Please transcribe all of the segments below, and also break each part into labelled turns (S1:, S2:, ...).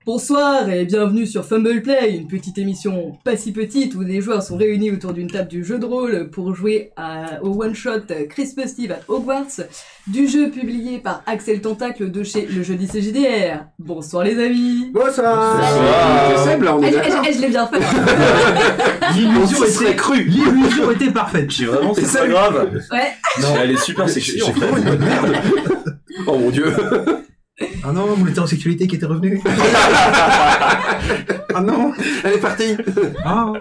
S1: Bonsoir et bienvenue sur Fumble Play, une petite émission pas si petite où les joueurs sont réunis autour d'une table du jeu de rôle pour jouer au one-shot Christmas Eve at Hogwarts, du jeu publié par Axel Tentacle de chez Le Jeudi CJDR. Bonsoir les amis.
S2: Bonsoir.
S3: C'est là, on est d'accord.
S1: Je l'ai bien fait.
S2: L'illusion était parfaite.
S4: J'ai vraiment, c'est pas grave.
S1: Ouais.
S4: Non, elle est super sexy.
S3: J'ai vraiment une bonne merde. Oh mon dieu.
S2: Ah non, mon hétérosexualité qui était revenue. Ah non,
S3: Elle est partie.
S2: ah.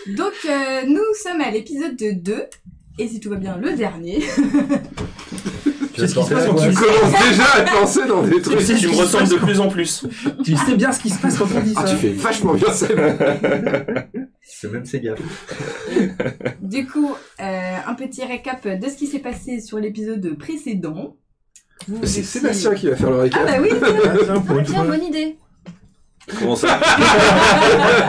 S1: Donc nous sommes à l'épisode 2, et si tout va bien, le dernier.
S2: C'est ce qui se passe quand
S3: Tu commences déjà à penser dans des trucs.
S4: Tu me ressembles de plus en plus.
S2: Tu sais bien ce qui se passe quand on dit ça.
S3: Ah, tu fais vachement bien ça.
S2: C'est même ses gars.
S1: Du coup, un petit récap de ce qui s'est passé sur l'épisode précédent.
S3: C'est Sébastien qui va faire le récap.
S1: Ah bah oui.
S5: Tiens, bonne idée.
S4: Comment ça?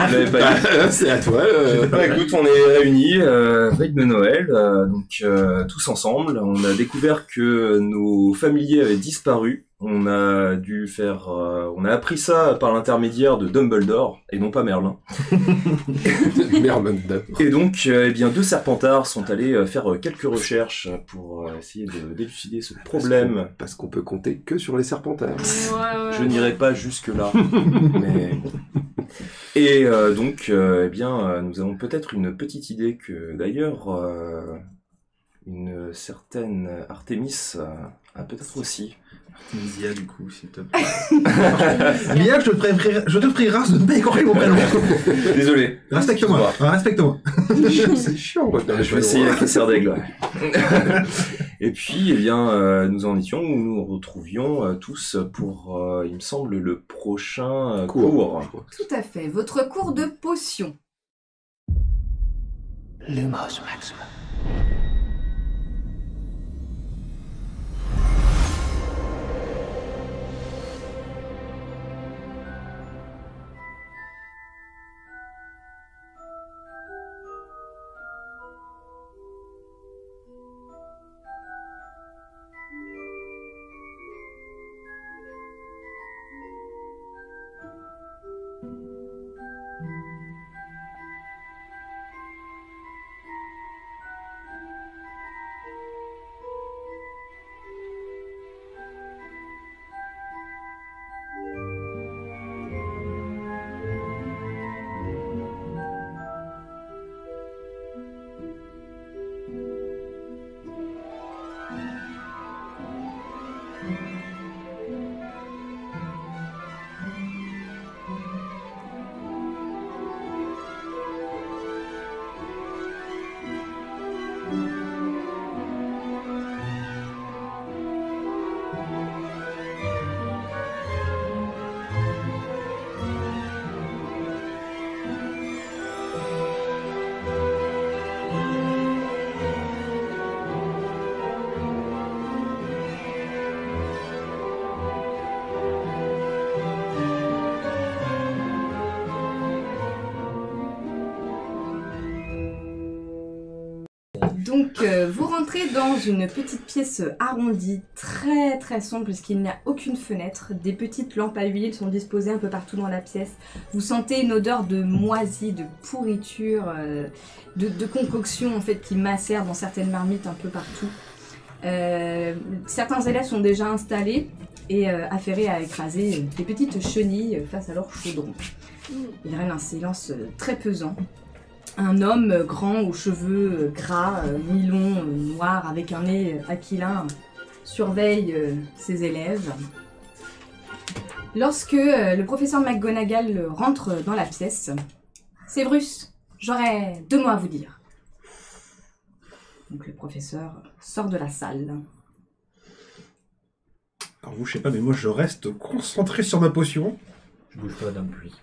S4: Vous l'avez pas dit.
S3: C'est à toi.
S4: Bah, écoute, on est réunis veille de Noël, donc tous ensemble. On a découvert que nos familiers avaient disparu. On a on a appris ça par l'intermédiaire de Dumbledore et non pas Merlin.
S3: Merde.
S4: Et donc, eh bien, deux Serpentards sont allés faire quelques recherches pour essayer de d'élucider ce problème.
S3: Parce qu'on peut compter que sur les Serpentards.
S4: Je n'irai pas jusque-là. Mais... Et donc, eh bien, nous avons peut-être une petite idée que, d'ailleurs, une certaine Artémis a peut-être aussi.
S2: Artemisia, du coup, s'il te plaît. Lia, je te prie race de ne pas écorcher mon prénom.
S4: Désolé.
S2: Respecte-moi. Respecte-moi.
S3: C'est chiant.
S4: Je vais essayer avec les serres d'aigle. Ouais. Et puis, eh bien, nous en étions où nous retrouvions tous pour, il me semble, le prochain cours.
S1: Tout à fait. Votre cours de potion.
S6: Lumos Maximum.
S1: Donc, vous rentrez dans une petite pièce arrondie, très très sombre, puisqu'il n'y a aucune fenêtre. Des petites lampes à huile sont disposées un peu partout dans la pièce. Vous sentez une odeur de moisi, de pourriture, de concoction en fait qui macère dans certaines marmites un peu partout. Certains élèves sont déjà installés et affairés à écraser des petites chenilles face à leur chaudron. Il règne un silence très pesant. Un homme grand aux cheveux gras, mi-longs, noirs, avec un nez aquilin, surveille ses élèves. Lorsque le professeur McGonagall rentre dans la pièce, « Séverus, j'aurais 2 mots à vous dire. » Donc le professeur sort de la salle.
S2: Alors vous, je sais pas, mais moi je reste concentré sur ma potion.
S6: Je bouge pas d'un pluie.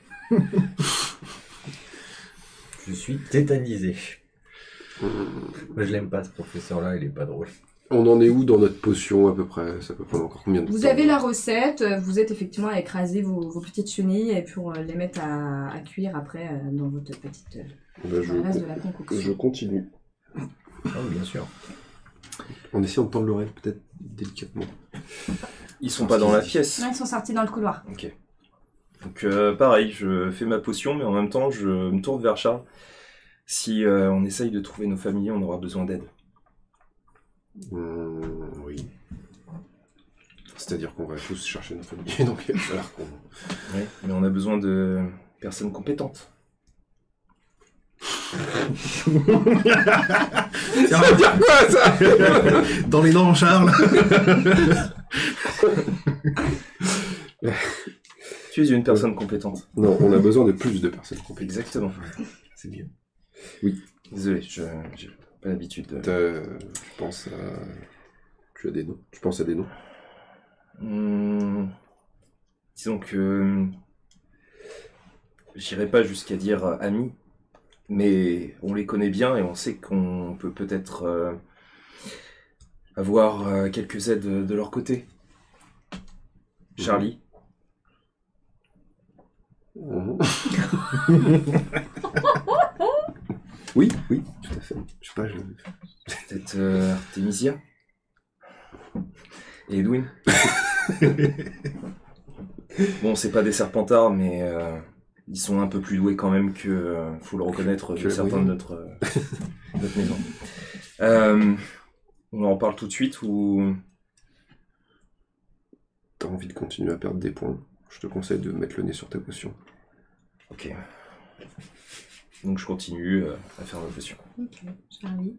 S6: Je suis tétanisé. Moi, je l'aime pas, ce professeur-là, il est pas drôle.
S3: On en est où dans notre potion à peu près? Ça peut prendre encore combien de temps?
S1: Vous avez la recette, vous êtes effectivement à écraser vos petites chenilles et pour les mettre à cuire après dans votre petite...
S3: Ben,
S1: dans le reste de la concoction.
S3: je continue.
S6: Ah oui, bien sûr.
S3: En essayant de tendre l'oreille peut-être délicatement.
S4: Ils sont pas dans la pièce.
S1: Non, ils sont sortis dans le couloir.
S4: Ok. Donc pareil, je fais ma potion, mais en même temps, je me tourne vers Charles. Si on essaye de trouver nos familles, on aura besoin d'aide.
S3: Oui. C'est-à-dire qu'on va tous chercher notre famille, donc il va falloir qu'on...
S4: Oui, mais on a besoin de personnes compétentes.
S3: Ça veut dire quoi, ça?
S2: Dans les dents, Charles.
S4: Tu es une personne compétente.
S3: Non, on a besoin de plus de personnes compétentes.
S4: Exactement.
S3: C'est bien.
S4: Désolé, j'ai pas l'habitude de...
S3: Je pense à... Tu as des noms? Je pense à des noms.
S4: Disons que... J'irai pas jusqu'à dire amis, mais on les connaît bien et on sait qu'on peut peut-être avoir quelques aides de leur côté. Charlie.
S3: Oui, tout à fait. Je sais pas,
S4: Peut-être Artemisia. Et Edwin. Bon, c'est pas des serpentards, mais ils sont un peu plus doués quand même que, faut le reconnaître, que certains de notre maison. On en parle tout de suite ou...
S3: T'as envie de continuer à perdre des points? Je te conseille de mettre le nez sur ta potion.
S4: Ok. Donc je continue à faire ma potion.
S1: Ok, Charlie.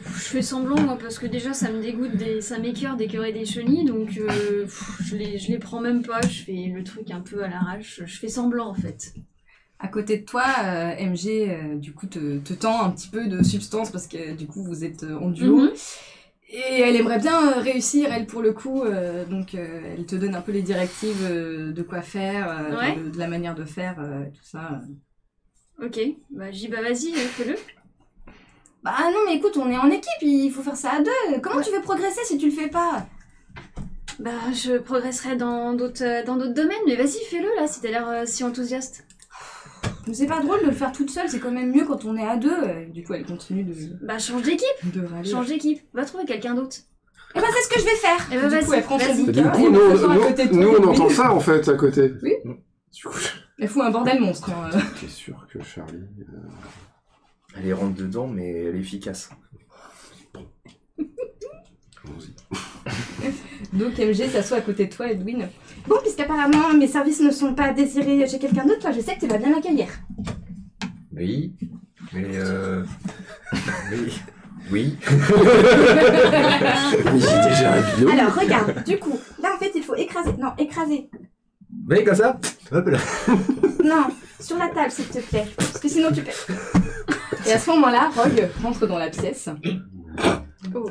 S5: Je fais semblant, moi, parce que déjà, ça me dégoûte, ça m'écœure d'écœurer des chenilles, donc je les prends même pas, je fais le truc un peu à l'arrache, je fais semblant, en fait.
S1: À côté de toi, MG, du coup, te tend un petit peu de substance parce que, du coup, vous êtes en duo. Et elle aimerait bien réussir, elle, pour le coup. Donc, elle te donne un peu les directives de quoi faire,
S5: Ouais.
S1: de la manière de faire, tout ça.
S5: Ok, bah je dis, bah vas-y, fais-le.
S1: Bah non, mais écoute, on est en équipe, il faut faire ça à deux. Comment tu veux progresser si tu le fais pas?
S5: Bah je progresserai dans d'autres domaines, mais vas-y, fais-le, là, si t'as l'air si enthousiaste.
S1: Mais c'est pas drôle de le faire toute seule, c'est quand même mieux quand on est à deux. Du coup, elle continue
S5: Bah change d'équipe,
S1: de râler.
S5: change d'équipe, va trouver quelqu'un d'autre.
S1: Eh ben, c'est ce que je vais faire.
S5: Eh ben,
S1: Du coup,
S5: vas-y,
S1: elle prend son
S5: vas-y.
S1: bouquin
S3: Du coup,
S1: et
S3: nous,
S1: elle s'assoit à côté de toi.
S3: nous, on
S1: Oui.
S3: entend ça, en fait, à côté.
S1: Oui.
S3: Du coup,
S1: Elle fout un bordel monstre. Hein.
S3: t'es sûr que Charlie...
S4: Elle est rentre dedans, mais elle est efficace.
S3: Allons-y.
S1: Donc MG s'assoit à côté de toi, Edwin. Bon, puisqu'apparemment mes services ne sont pas désirés chez quelqu'un d'autre, toi je sais que tu vas bien l'accueillir.
S6: Oui, mais oui.
S3: Mais j'ai déjà un binôme.
S1: Alors regarde, du coup, là en fait il faut écraser. Non, écraser.
S6: Mais comme ça, hop là.
S1: Non, sur la table s'il te plaît. Parce que sinon tu perds. Et à ce moment-là, Rogue rentre dans la pièce. Oh.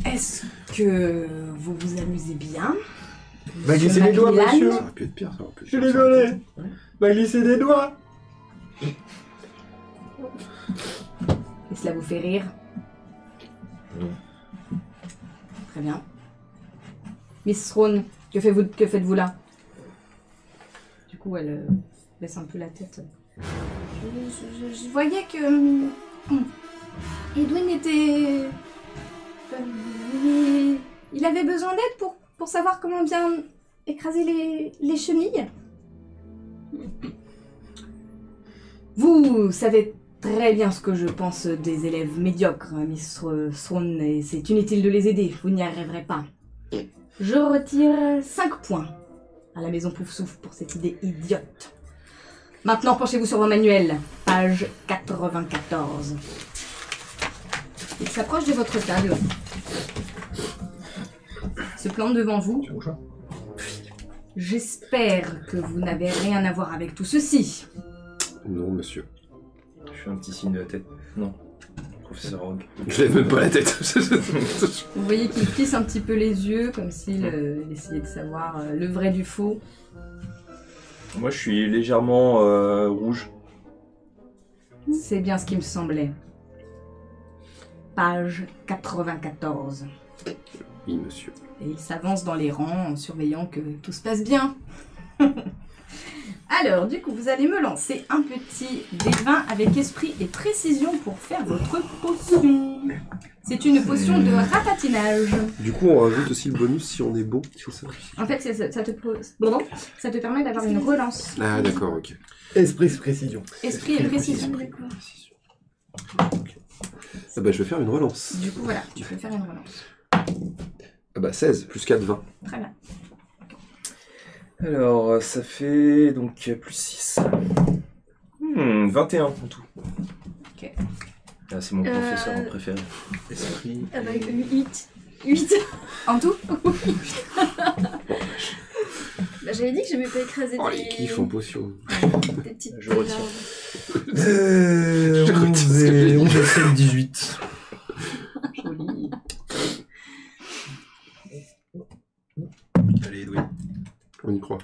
S1: Est-ce que vous vous amusez bien?
S6: Va glisser les doigts,
S1: Macmillan
S6: monsieur.
S3: Ça aurait pu être pire, ça aurait pu être
S6: Je suis
S3: pire, ça.
S6: désolé. Va glisser des doigts.
S1: Et cela vous fait rire?
S6: Non.
S1: Très bien. Miss Throne, que faites-vous là? Du coup, elle baisse un peu la tête. Je voyais que Edwin était... il avait besoin d'aide pour savoir comment bien écraser les chenilles. Vous savez très bien ce que je pense des élèves médiocres, Miss Throne, et c'est inutile de les aider, vous n'y arriverez pas. Je retire 5 points à la maison Poufsouffle pour cette idée idiote. Maintenant, penchez-vous sur vos manuels, page 94. Il s'approche de votre table, se plante devant vous. J'espère que vous n'avez rien à voir avec tout ceci.
S3: Non, monsieur.
S4: Je fais un petit signe de la tête. Non. Professeur Rogue.
S3: Je lève même pas la tête.
S1: Vous voyez qu'il plisse un petit peu les yeux, comme s'il essayait de savoir le vrai du faux.
S4: Moi, je suis légèrement rouge.
S1: C'est bien ce qui me semblait. Page 94.
S3: Oui, monsieur.
S1: Et il s'avance dans les rangs en surveillant que tout se passe bien. Alors, du coup, vous allez me lancer un petit D20 avec esprit et précision pour faire votre potion. C'est une potion de ratatinage.
S3: Du coup, on rajoute aussi le bonus si on est bon, c'est ça?
S1: En fait, ça te permet d'avoir une relance.
S3: Ah, d'accord, ok.
S2: Esprit, précision.
S1: Esprit et précision.
S3: Ah bah, je vais faire une relance.
S1: Du coup, voilà, tu peux faire une relance.
S3: Ah bah, 16, plus 4, 20.
S1: Très bien.
S4: Alors, ça fait donc plus 6. 21 en tout.
S1: Ok.
S4: Ah, c'est mon professeur préféré.
S2: Esprit.
S5: Ah bah 8. 8.
S1: En tout?
S5: Bah, j'avais dit que j'aimais pas écraser
S3: Oh,
S5: des...
S3: les kiffs en potion.
S5: des petites...
S4: Je retire.
S2: Je
S3: retire ce que j'ai dit.
S2: 11 et 7, 18.
S1: Joli.
S2: Allez, Edoui.
S3: On y croit.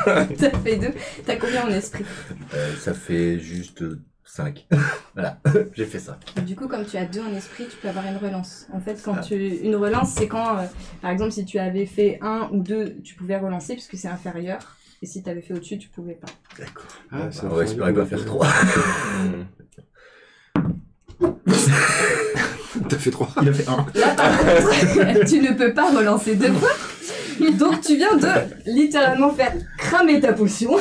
S1: T'as fait 2. T'as combien en esprit?
S6: Ça fait juste 5. Voilà, j'ai fait 5.
S1: Du coup, comme tu as 2 en esprit, tu peux avoir une relance. En fait, une relance, c'est quand, par exemple, si tu avais fait 1 ou 2, tu pouvais relancer puisque c'est inférieur. Et si tu avais fait au-dessus, tu pouvais pas.
S2: D'accord.
S3: Ah, ça
S6: On va espérer pas faire 3.
S3: T'as fait 3.
S2: Il a fait 1.
S1: Là, par contre, tu ne peux pas relancer 2 fois. Donc, tu viens de littéralement faire cramer ta potion.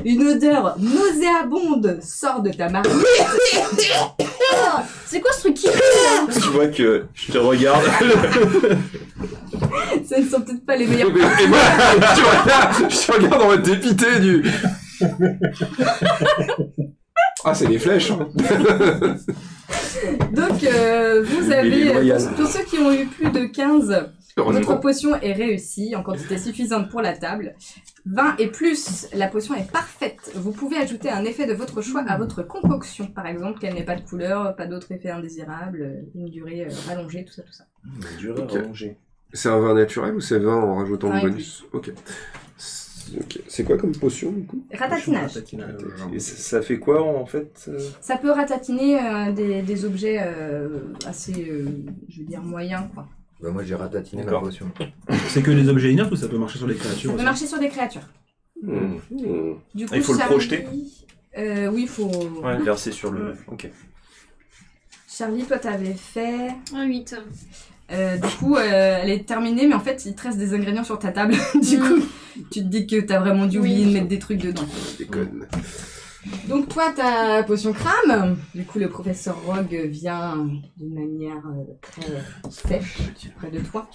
S1: Une odeur nauséabonde sort de ta marmite.
S5: Oh, c'est quoi ce truc qui pue là?
S4: Tu vois que je te regarde.
S1: Ce ne sont peut-être pas les meilleurs.
S3: Et moi, je te regarde en mode dépité du... Ah, c'est des flèches, hein.
S1: Donc, vous avez, pour ceux qui ont eu plus de 15, votre potion est réussie en quantité suffisante pour la table. 20 et plus, la potion est parfaite. Vous pouvez ajouter un effet de votre choix à votre concoction. Par exemple, qu'elle n'ait pas de couleur, pas d'autres effets indésirables, une durée allongée, tout ça, tout ça.
S4: Durée
S3: Ok.
S4: allongée.
S3: C'est un vin naturel ou c'est vin en rajoutant
S1: Vin
S3: le bonus? Ok. C'est quoi comme potion, du coup?
S1: Ratatinage.
S4: Et ça fait quoi en fait
S1: Ça peut ratatiner des objets assez, je veux dire, moyens, quoi.
S6: Bah moi j'ai ratatiné ma
S4: D'accord.
S6: potion.
S2: C'est que les objets inertes ou ça peut marcher sur les créatures
S1: Ça peut
S2: aussi
S1: marcher sur des créatures. Du coup,
S4: il faut le
S1: Charlie-
S4: projeter
S1: oui, il faut...
S4: Ouais, verser sur le... Ok.
S1: Charlie, toi, t'avais fait...
S5: Un 8.
S1: Du coup, elle est terminée, mais en fait, il te reste des ingrédients sur ta table. Du coup, tu te dis que t'as vraiment dû oublier de mettre des trucs dedans.
S3: Déconne.
S1: Donc toi, ta potion crame. Du coup, le professeur Rogue vient d'une manière très sèche près de toi.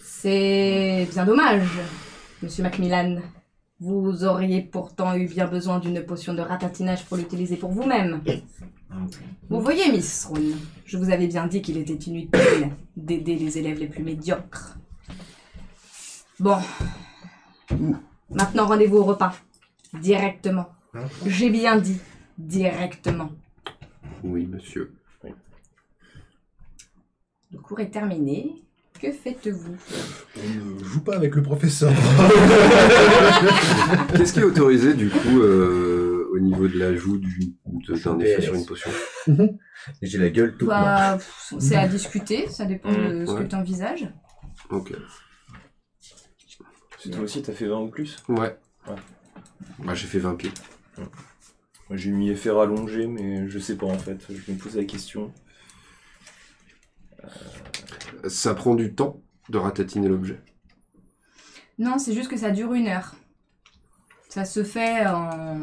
S1: C'est bien dommage, Monsieur Macmillan. Vous auriez pourtant eu bien besoin d'une potion de ratatinage pour l'utiliser pour vous-même. Vous voyez, Miss Rune, je vous avais bien dit qu'il était inutile d'aider les élèves les plus médiocres. Bon. Maintenant, rendez-vous au repas. Directement. J'ai bien dit directement.
S3: Oui, monsieur.
S1: Le cours est terminé. Que faites-vous?
S2: On ne joue pas avec le professeur.
S3: Qu'est-ce qui est autorisé, du coup, au niveau de l'ajout d'un effet sur une potion?
S6: Et j'ai la gueule toute blanche.
S1: Bah, c'est à discuter, ça dépend de ce
S3: Ouais.
S1: que tu envisages.
S3: Ok.
S4: Toi aussi, t'as fait 20 ou plus?
S3: Ouais.
S4: Ouais.
S3: Bah, j'ai fait 20 pieds.
S4: Moi, j'ai mis effet rallongé, mais je sais pas en fait. Je me pose la question.
S3: Ça prend du temps de ratatiner l'objet.
S1: Non, c'est juste que ça dure 1 heure. Ça se fait en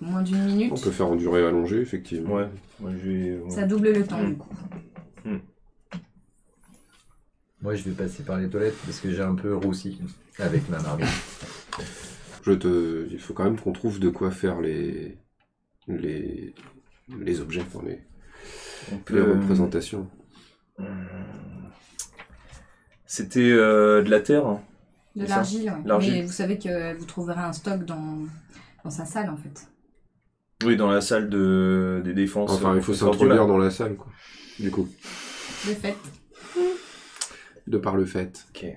S1: moins d'1 minute.
S3: On peut faire en durée allongée, effectivement.
S4: Ouais. Moi, j'ai...
S1: Ça double le temps, du coup.
S6: Moi je vais passer par les toilettes parce que j'ai un peu roussi avec ma marmite.
S3: Il faut quand même qu'on trouve de quoi faire les objets, enfin,
S4: On
S3: les
S4: peut...
S3: représentations.
S4: C'était de la terre. Hein.
S1: De
S4: C'est ça.
S1: l'argile, ouais.
S4: L'argile.
S1: Mais vous savez que vous trouverez un stock dans sa salle, en fait.
S4: Oui, dans la salle des défenses.
S3: Enfin, il faut
S4: professeur
S3: s'introduire
S4: Dumas.
S3: dans la salle, quoi. Du coup,
S1: De fait.
S3: de par le fait.
S4: Ok.
S3: Y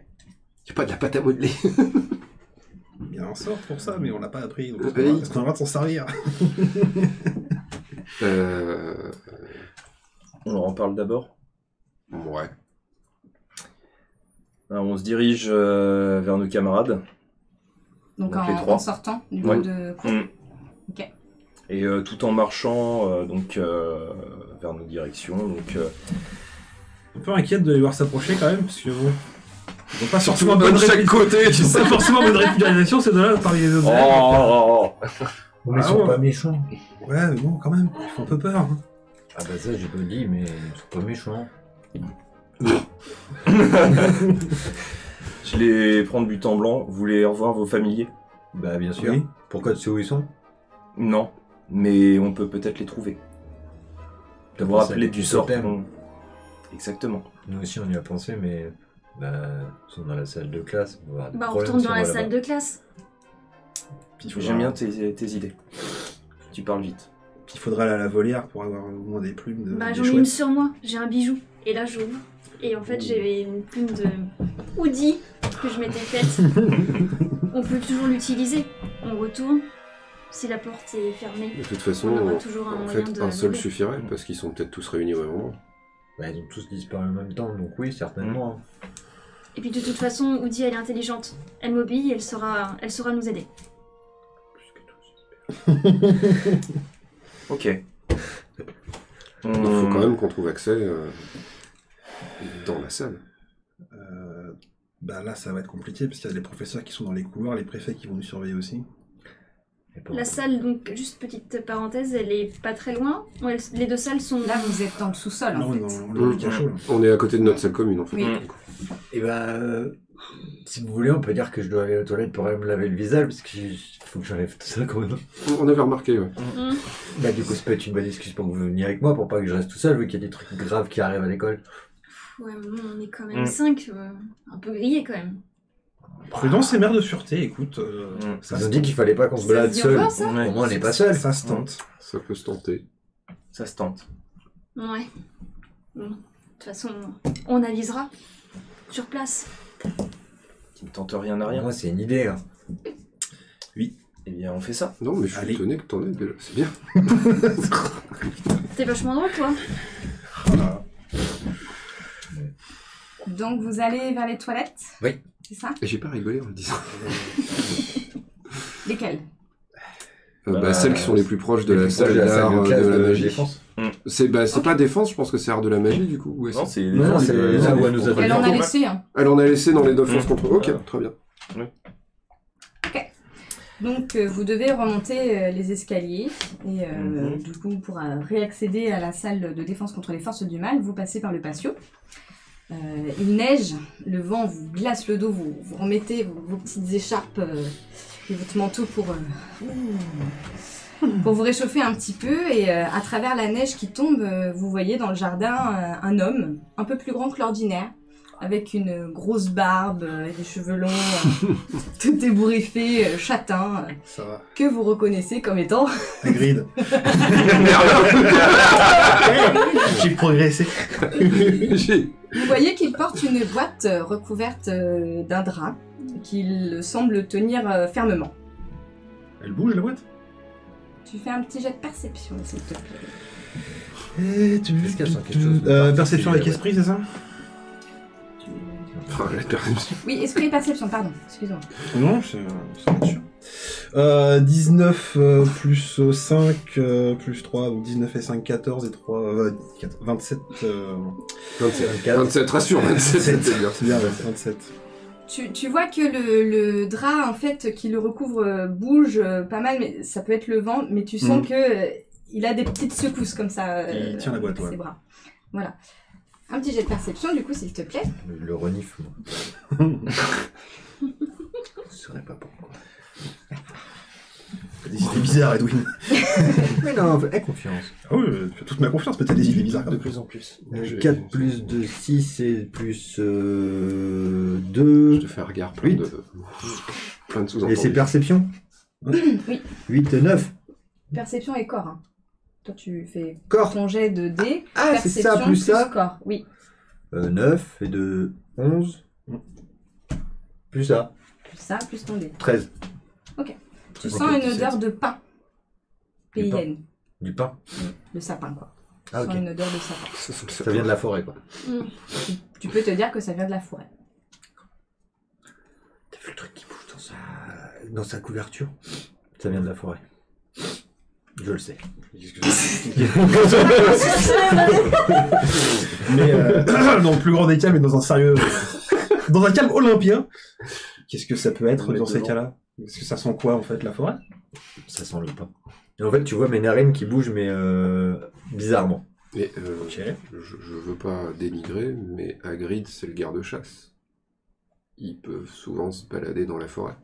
S3: a pas de la pâte à modeler.
S2: Il y a un sort pour ça, mais on l'a pas appris. Donc
S3: Oui.
S2: est-ce qu'on a le droit de s'en servir?
S4: On leur en parle d'abord.
S3: Ouais.
S4: Alors, on se dirige vers nos camarades.
S1: Donc
S4: les trois.
S1: en sortant du coup
S4: Ouais.
S1: de cours.
S4: Mm.
S1: Ok.
S4: Et tout en marchant vers nos directions. Donc,
S2: Un peu inquiète de les voir s'approcher quand même, parce que bon. Ils ont pas
S3: Surtout
S2: forcément
S3: de
S2: bonne
S3: chaque côté, tu
S2: Ils ont
S3: sais.
S2: pas forcément bonne réputation ces deux-là parmi les autres.
S6: Mais ils
S2: Ah
S6: sont
S2: ouais.
S6: pas méchants.
S2: Ouais, mais bon, quand même, ils font un peu peur. Hein.
S6: Ah bah ça, j'ai pas dit, mais ils sont pas méchants.
S4: je les prends de but en blanc. Vous voulez revoir vos familiers?
S6: Bah bien sûr.
S2: Oui.
S6: Pourquoi tu sais où ils sont?
S4: Non, mais on peut peut-être les trouver.
S6: T'as
S4: Vous
S6: pensé
S4: rappeler
S6: à
S4: du
S6: des
S4: sort.
S6: totems.
S4: Exactement.
S6: Nous aussi on y a pensé, mais bah ils sont dans la salle de classe. On va avoir des
S5: Bah, on
S6: problèmes
S5: retourne
S6: si
S5: dans
S6: on
S5: la
S6: va
S5: salle
S6: là-bas.
S5: de classe.
S2: Puis il faudra,
S4: J'aime bien tes idées. Tu parles vite.
S2: puis il faudra aller à la volière pour avoir au moins des plumes de.
S5: Bah,
S2: des
S5: j'en ai une
S2: chouettes.
S5: sur moi, j'ai un bijou. Et là, j'ouvre. Et en fait, j'ai une plume de Woody que je m'étais faite. On peut toujours l'utiliser. On retourne. Si la porte est fermée,
S3: De toute
S5: on
S3: façon,
S5: aura toujours un
S3: en
S5: moyen
S3: fait,
S5: de.
S3: un seul
S5: d'aider.
S3: suffirait, parce qu'ils sont peut-être tous réunis au même moment.
S6: Bah ils ont tous disparu en même temps, donc oui, certainement.
S5: Et puis de toute façon, Woody, elle est intelligente. Elle m'obéit, elle saura nous aider.
S4: Ok.
S3: Il faut quand même qu'on trouve accès dans la salle.
S2: Bah là, ça va être compliqué, parce qu'il y a les professeurs qui sont dans les couloirs, les préfets qui vont nous surveiller aussi.
S6: Et pas-
S5: La salle, donc, juste petite parenthèse, elle est pas très loin. Ouais, les deux salles sont.
S1: Là, vous êtes dans le sous-sol en
S2: Non,
S1: fait.
S2: dans le cachot, là.
S3: On est à côté de notre salle commune, en fait.
S1: Oui.
S6: Et bah si vous voulez, on peut dire que je dois aller aux toilettes pour aller me laver le visage, parce qu'il faut que j'enlève tout ça quand même.
S3: On avait remarqué, ouais.
S5: Hmm.
S6: Bah du coup, ça peut être une bonne excuse pour que vous veniez avec moi, pour pas que je reste tout seul, vu qu'il y a des trucs graves qui arrivent à l'école.
S5: Ouais, mais bon, on est quand même 5, un peu grillés quand même.
S2: Prudence et mère de sûreté, écoute.
S6: Ils ont dit qu'il fallait pas qu'on se balade
S1: se dit
S6: seul.
S1: encore, ça
S6: Au moins, on n'est pas seul.
S2: Ça se tente.
S3: Ça peut se tenter.
S4: Ça se tente.
S5: Ouais. Bon, de toute façon, on avisera. Sur place.
S4: Qui ne tente rien à rien.
S6: Moi, c'est une idée. Hein.
S4: Eh bien, on fait ça.
S3: Non, mais je suis
S2: Allez.
S3: étonné que t'en aies déjà. C'est bien.
S5: T'es vachement drôle, toi.
S2: Voilà.
S1: Donc vous allez vers les toilettes.
S6: Oui.
S1: C'est ça?
S3: Et j'ai pas rigolé en le disant.
S1: Lesquelles?
S3: Celles qui sont les plus proches de la
S6: Proche
S3: salle d'art
S6: de classe
S3: de la
S6: de
S3: magie.
S6: défense.
S3: C'est pas défense, je pense que c'est art de la magie du coup. Ouais,
S4: Non, c'est
S6: Non, c'est là où elle nous a
S1: Elle en a
S6: Ouais.
S1: laissé un.
S3: Elle en a laissé dans les défenses contre. Ok,
S4: Voilà.
S3: très bien.
S1: Donc vous devez remonter les escaliers et
S4: Mhm.
S1: du coup pour réaccéder à la salle de défense contre les forces du mal, vous passez par le patio. Il neige, le vent vous glace le dos, vous remettez vos petites écharpes et votre manteau pour vous réchauffer un petit peu et à travers la neige qui tombe, vous voyez dans le jardin un homme un peu plus grand que l'ordinaire avec une grosse barbe et des cheveux longs, tout ébouriffé, châtain,
S2: Ça va.
S1: que vous reconnaissez comme étant
S2: Hagrid. J'ai progressé.
S1: Vous voyez qu'il porte une boîte recouverte d'un drap qu'il semble tenir fermement.
S2: Elle bouge la boîte?
S1: Tu fais un petit jet de perception, s'il te plaît.
S6: Est-ce qu'elle sent quelque chose de
S2: Perception avec
S6: particulier,
S2: esprit, c'est ça?
S3: Oh, la perception.
S1: Oui, esprit et perception, pardon, excuse-moi.
S2: Non, c'est pas sûr. 19 plus 5 plus 3, donc 19 et 5, 14 et 3, 27.
S3: 27, rassure, 27, c'est bien.
S2: C'est bien, ouais, 27.
S1: Tu vois que le drap, en fait, qui le recouvre bouge pas mal, mais ça peut être le vent, mais tu sens que il a des petites secousses comme ça.
S2: Il tient la boîte,
S1: avec
S2: ouais.
S1: ses bras. Voilà. Un petit jet de perception, du coup, s'il te plaît.
S6: Le renifle, moi. Je saurais pas pourquoi.
S2: T'as des idées bizarres, Edwin.
S6: Mais non, aie confiance.
S2: Ah oui, tu as toute ma confiance, mais t'as des idées bizarres.
S4: De plus en plus.
S6: 4 plus 2, 6 et plus
S3: Je
S6: 2.
S3: te fais un regard
S6: Huit.
S3: plein de
S6: Et
S3: sous-entendus.
S6: c'est perception?
S1: Oui.
S6: 8, 9.
S1: Perception et corps. Hein. Toi, tu fais
S6: Corps.
S1: ton jet de dés.
S6: Ah, c'est ça,
S1: perception
S6: plus ça.
S1: corps, oui.
S6: 9 et de 11. Plus ça.
S1: Plus ça, plus ton dé.
S6: 13.
S1: Tu
S6: Ok,
S1: sens une
S6: 17.
S1: odeur de pain.
S6: Du pain.
S1: Païenne.
S6: Du pain.
S1: De sapin, quoi. Tu
S6: Ah,
S1: sens
S6: ok.
S1: une odeur de sapin.
S6: Ça vient de la forêt, quoi.
S1: Tu peux te dire que ça vient de la forêt.
S6: T'as vu le truc qui bouge, toi? Dans sa couverture. Ça vient de la forêt. Je le sais.
S3: Qu'est-ce que c'est
S2: Mais dans le plus grand des cas, mais dans un sérieux... dans un calme olympien, qu'est-ce que ça peut être dans ces cas-là? Est-ce que ça sent quoi, en fait, la forêt?
S6: Ça sent le pain. Et en fait, tu vois mes narines qui bougent, mais bizarrement.
S3: Et,
S2: Ok.
S3: je veux pas dénigrer, mais Hagrid, c'est le garde-chasse. Ils peuvent souvent se balader dans la forêt.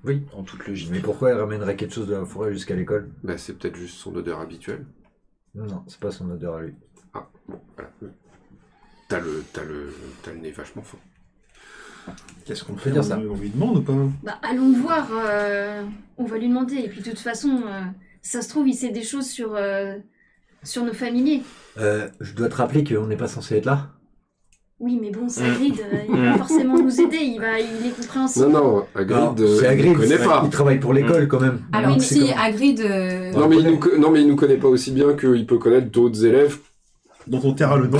S6: Oui.
S4: En toute logique.
S6: Mais pourquoi elle ramènerait quelque chose de la forêt jusqu'à l'école?
S3: Bah, c'est peut-être juste son odeur habituelle.
S6: Non, c'est pas son odeur à lui.
S3: Ah, bon, voilà. T'as le nez vachement fort.
S2: Qu'est-ce qu'on
S6: peut
S2: fait
S6: dire ça.
S2: On lui demande ou pas?
S5: Bah, allons voir. On va lui demander. Et puis, de toute façon, ça se trouve, il sait des choses sur nos familiers.
S6: Je dois te rappeler qu'on n'est pas censé être là.
S5: Oui, mais bon, c'est Hagrid. Il va forcément nous aider. Il est compréhensif.
S3: Non, Hagrid,
S6: C'est Hagrid,
S3: il connaît pas.
S6: il travaille pour l'école quand même.
S1: Alors
S5: Oui, mais
S1: si
S6: c'est
S1: Hagrid...
S3: Non, mais il nous connaît pas aussi bien qu'il peut connaître d'autres élèves.
S2: Dont on taira le nom.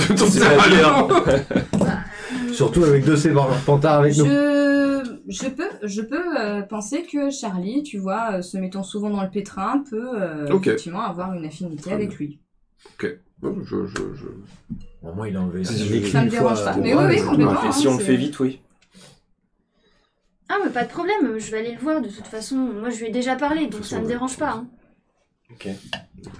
S6: Surtout avec de ces pantards avec nous.
S1: Je peux penser que Charlie, tu vois, se mettant souvent dans le pétrin, peut
S3: Ok.
S1: effectivement avoir une affinité
S3: Très
S1: avec lui.
S3: Bon,
S6: Au moins, il a enlevé.
S3: Ça
S6: il a écrit
S1: Ça me
S6: une
S1: dérange
S6: fois,
S1: pas. Mais oui, complètement.
S4: Et si on le fait vite, oui.
S5: Ah, mais pas de problème. Je vais aller le voir. De toute façon, moi, je lui ai déjà parlé. Donc, ça me dérange pas. Hein.
S4: Ok.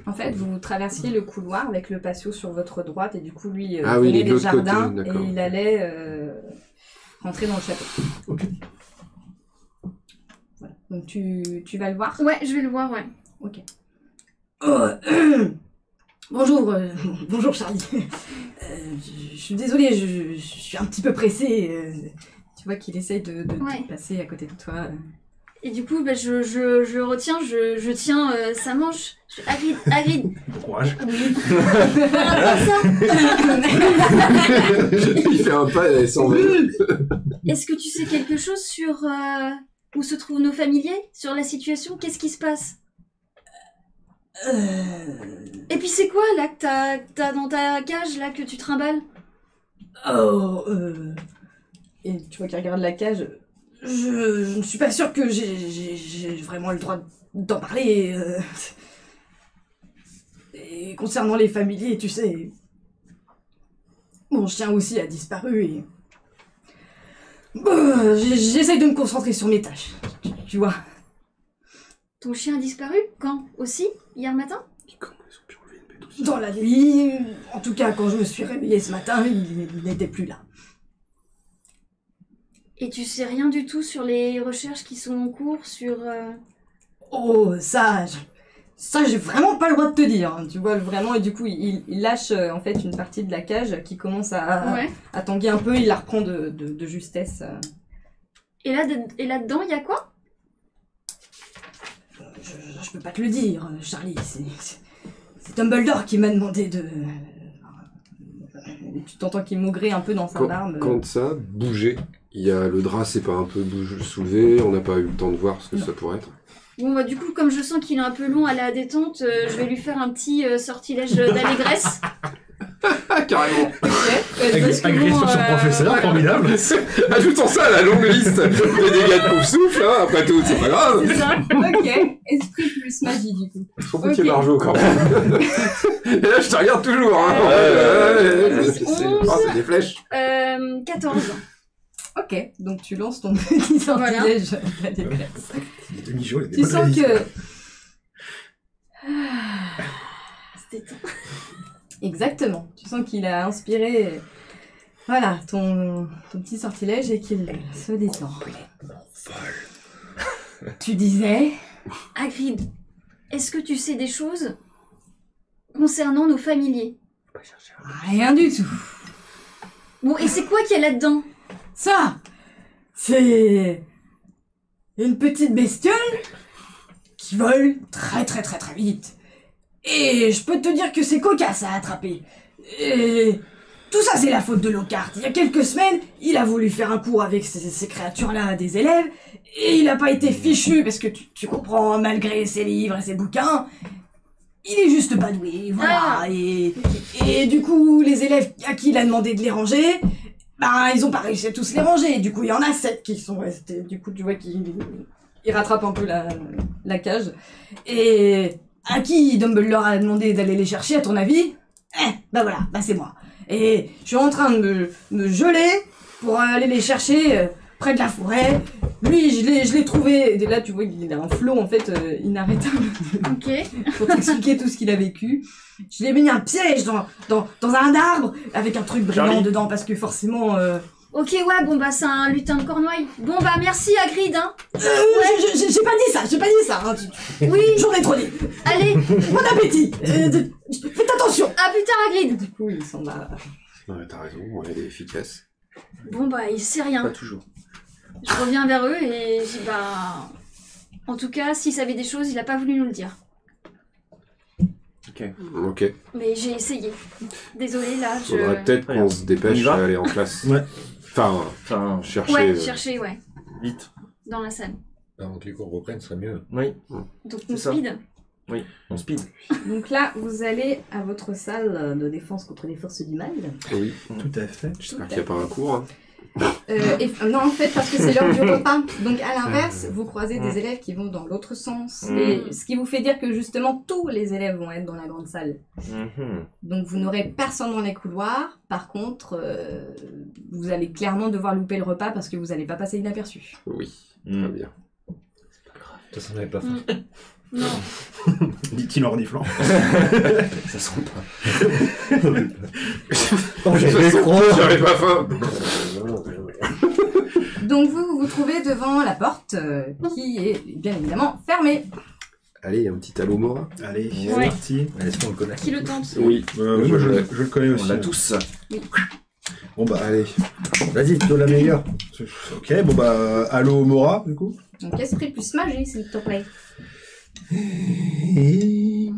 S1: En fait, vous traversiez le couloir avec le patio sur votre droite et du coup, lui,
S3: Ah oui, il est
S1: venait
S3: de
S1: des
S3: l'autre côté,
S1: jardins et
S3: d'accord.
S1: il allait rentrer dans le château.
S2: Ok.
S1: Voilà. Donc tu vas le voir.
S5: Ouais, je vais le voir, ouais.
S1: Ok. Oh, bonjour, bonjour Charlie. Je suis désolée, je suis un petit peu pressée. Tu vois qu'il essaye de
S5: Ouais.
S1: passer à côté de toi.
S5: Et du coup, bah, je retiens, je tiens sa manche. Hagrid.
S2: Bon courage.
S1: Oui.
S5: Voilà, ça.
S3: il fait un pas et s'en va.
S5: Est-ce que tu sais quelque chose sur où se trouvent nos familiers? Sur la situation? Qu'est-ce qui se passe? Et puis c'est quoi là que t'as dans ta cage là que tu trimbales?
S1: Oh, Et tu vois qu'il regarde la cage. Je ne suis pas sûre que j'ai vraiment le droit d'en parler. Et concernant les familiers, tu sais, mon chien aussi a disparu et... Bon, j'essaye de me concentrer sur mes tâches, tu vois.
S5: Ton chien a disparu? Quand? Aussi? Hier matin?
S1: Dans la nuit, en tout cas quand je me suis réveillée ce matin, il n'était plus là.
S5: Et tu sais rien du tout sur les recherches qui sont en cours, sur...
S1: Oh, ça, j'ai vraiment pas le droit de te dire, hein, tu vois, vraiment, et du coup, il lâche en fait une partie de la cage qui commence
S5: Ouais.
S1: à tanguer un peu, il la reprend de justesse.
S5: Et là-dedans, il y a quoi?
S1: Je peux pas te le dire, Charlie, c'est Dumbledore qui m'a demandé de... Tu t'entends qu'il maugrait un peu dans sa barbe.
S3: Quand ça bougeait, il y a le drap s'est pas un peu soulevé, on n'a pas eu le temps de voir ce que
S1: Non.
S3: ça pourrait être.
S5: Bon, bah du coup, comme je sens qu'il est un peu long à la détente, je vais lui faire un petit sortilège d'allégresse.
S3: Ah, carrément.
S2: Agression sur professeur, formidable.
S3: Ajoutons ça à la longue liste de dégâts de pouf-souffle, hein, après tout, c'est pas grave.
S1: C'est ça. Ok, esprit plus magie du coup.
S3: Son petit
S1: Ok.
S3: Marjo quand même. Et là, je te regarde toujours. Hein. C'est des flèches.
S5: 14.
S1: Ok, donc tu lances ton petit sortilège d'allégresse.
S2: Il est demi-jour, il a des
S1: Tu
S2: bonnes
S1: sens
S2: réalités.
S1: que...
S5: C'était tout.
S1: Exactement. Tu sens qu'il a inspiré, voilà, ton petit sortilège et qu'il se détend. Tu disais...
S5: Hagrid, est-ce que tu sais des choses concernant nos familiers?
S1: Rien du tout.
S5: Bon, et c'est quoi qu'il y a là-dedans?
S1: Ça, c'est une petite bestiole qui vole très très très très vite. Et je peux te dire que c'est cocasse à attraper. Et tout ça, c'est la faute de Lockhart. Il y a quelques semaines, il a voulu faire un cours avec ces créatures-là à des élèves, et il n'a pas été fichu, parce que tu comprends, malgré ses livres et ses bouquins, il est juste pas doué, voilà.
S5: Ah.
S1: Et du coup, les élèves à qui il a demandé de les ranger, bah, ils ont pas réussi à tous les ranger. Du coup, il y en a 7 qui sont restés. Du coup, tu vois qu'ils rattrapent un peu la cage. Et à qui Dumbledore a demandé d'aller les chercher, à ton avis? Bah voilà, bah c'est moi. Et je suis en train de me geler pour aller les chercher près de la forêt. Lui, je l'ai trouvé. Et là, tu vois qu'il a un flot, en fait, inarrêtable.
S5: Ok.
S1: Pour t'expliquer tout ce qu'il a vécu. Je lui ai mis un piège dans un arbre avec un truc brillant
S4: Charlie.
S1: dedans parce que forcément...
S5: Ok, ouais, bon bah c'est un lutin de Cornouailles. Bon bah merci Hagrid, hein.
S1: J'ai pas dit ça, hein.
S5: Oui,
S1: J'en ai trop dit.
S5: allez,
S1: Bon appétit. Faites attention.
S5: à plus tard Hagrid.
S1: Du coup, il s'en va.
S3: Non, mais t'as raison, elle est efficace.
S5: Bon bah il sait
S4: Pas
S5: rien.
S4: toujours.
S5: Je reviens vers eux et je dis bah... En tout cas, s'il savait des choses, il a pas voulu nous le dire.
S3: Ok.
S5: Mais j'ai essayé. Désolée là, je...
S3: Faudrait peut-être
S4: Très bien.
S3: qu'on se dépêche
S4: On y va
S3: à aller en classe.
S2: Ouais.
S3: Enfin, chercher.
S5: Ouais, chercher, ouais.
S4: Vite.
S5: Dans la salle.
S6: Avant que les cours reprennent, ce serait mieux.
S4: Oui,
S5: Donc
S4: C'est
S5: on
S4: ça.
S5: speed.
S4: on speed.
S1: Donc là, vous allez à votre salle de défense contre les forces du mal.
S3: Oui.
S2: Tout à fait.
S3: J'espère qu'il n'y a pas un cours. Hein.
S1: Non, en fait, parce que c'est l'heure du repas. Donc, à l'inverse, vous croisez des élèves qui vont dans l'autre sens. Et ce qui vous fait dire que justement, tous les élèves vont être dans la grande salle.
S4: Mhm.
S1: Donc, vous n'aurez personne dans les couloirs. Par contre, vous allez clairement devoir louper le repas parce que vous n'allez pas passer inaperçu.
S3: Oui.
S4: Mm.
S3: Très bien.
S6: Ça s'en avait pas fait.
S5: Non.
S2: Dit-il en reniflant.
S4: Ça sent pas.
S6: J'avais trop.
S3: J'avais pas faim.
S1: Donc, vous vous trouvez devant la porte qui est bien évidemment fermée.
S3: Allez, un petit allô Mora.
S2: Allez,
S5: Ouais.
S2: c'est parti.
S6: Est-ce qu'on le connaît?
S5: Qui le tente?
S3: Oui.
S2: Oui, moi, je le connais aussi.
S4: On l'a tous.
S2: Bon bah,
S3: Allez.
S6: Vas-y, toi la meilleure.
S2: ok, bon bah, allô Mora, du coup.
S1: Donc, esprit plus magie, s'il te plaît.
S2: Et...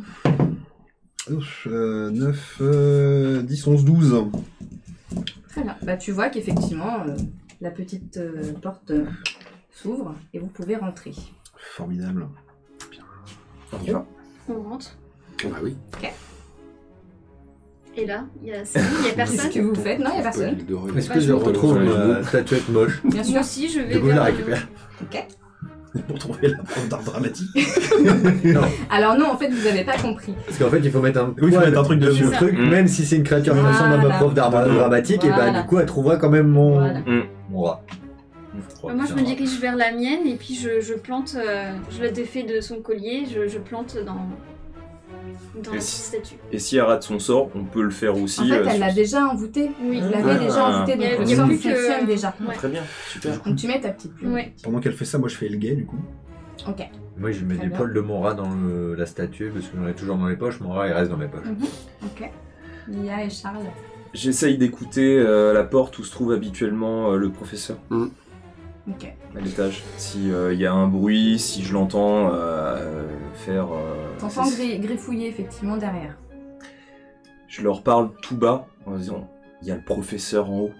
S2: 9, 10, 11, 12.
S1: Très bien. Bah, tu vois qu'effectivement, la petite porte s'ouvre et vous pouvez rentrer.
S2: Formidable.
S4: On y va.
S5: On rentre.
S3: Bah oui.
S5: Et là, il y a personne.
S1: Qu'est-ce que vous faites? Non, il n'y a personne.
S6: Est-ce que je retrouve ma statuette moche?
S1: Bien
S5: Moi
S1: sûr.
S5: aussi, je vais
S6: Du coup, je la
S5: vers...
S6: récupère.
S1: Ok.
S2: Pour trouver la prof d'art dramatique.
S1: Alors non, en fait, vous n'avez pas compris.
S6: Parce qu'en fait, il faut mettre un,
S2: Oui, il faut mettre un truc dessus.
S6: le truc,
S4: Mm.
S6: même si c'est une créature qui ressemble à ma
S1: Voilà.
S6: prof d'art dramatique, et bah
S1: Voilà.
S6: du coup, elle trouvera quand même mon,
S1: Voilà.
S6: mon rat.
S5: Moi, je me dirige vers la mienne et puis je plante, je le défais de son collier, je plante dans
S4: Et
S5: la
S4: si-
S5: petite statue.
S4: Et si elle rate son sort, on peut le faire aussi.
S1: En fait, elle
S4: sur-
S1: l'a déjà envoûté.
S5: Oui.
S1: Vous l'avez déjà envoûté,
S5: Il y a-
S1: donc
S5: il y a
S1: le sort
S5: plus que-
S1: fonctionne déjà.
S5: Ouais.
S4: Très bien, super.
S1: Donc tu mets ta petite plume.
S5: Ouais.
S2: Pendant qu'elle fait ça, moi je fais le gay, du coup.
S1: Ok.
S6: Moi, je mets
S1: Très
S6: du
S1: bien.
S6: poil de mon rat dans la statue, parce que j'en ai toujours dans les poches, mon rat il reste dans mes poches.
S1: Ok. Lia et Charles.
S4: J'essaye d'écouter la porte où se trouve habituellement le professeur
S1: Ok.
S4: à l'étage. Si il y a un bruit, si je l'entends faire.
S1: T'entends
S4: c'est-
S1: griffouiller effectivement derrière.
S4: Je leur parle tout bas en disant il y a le professeur en haut.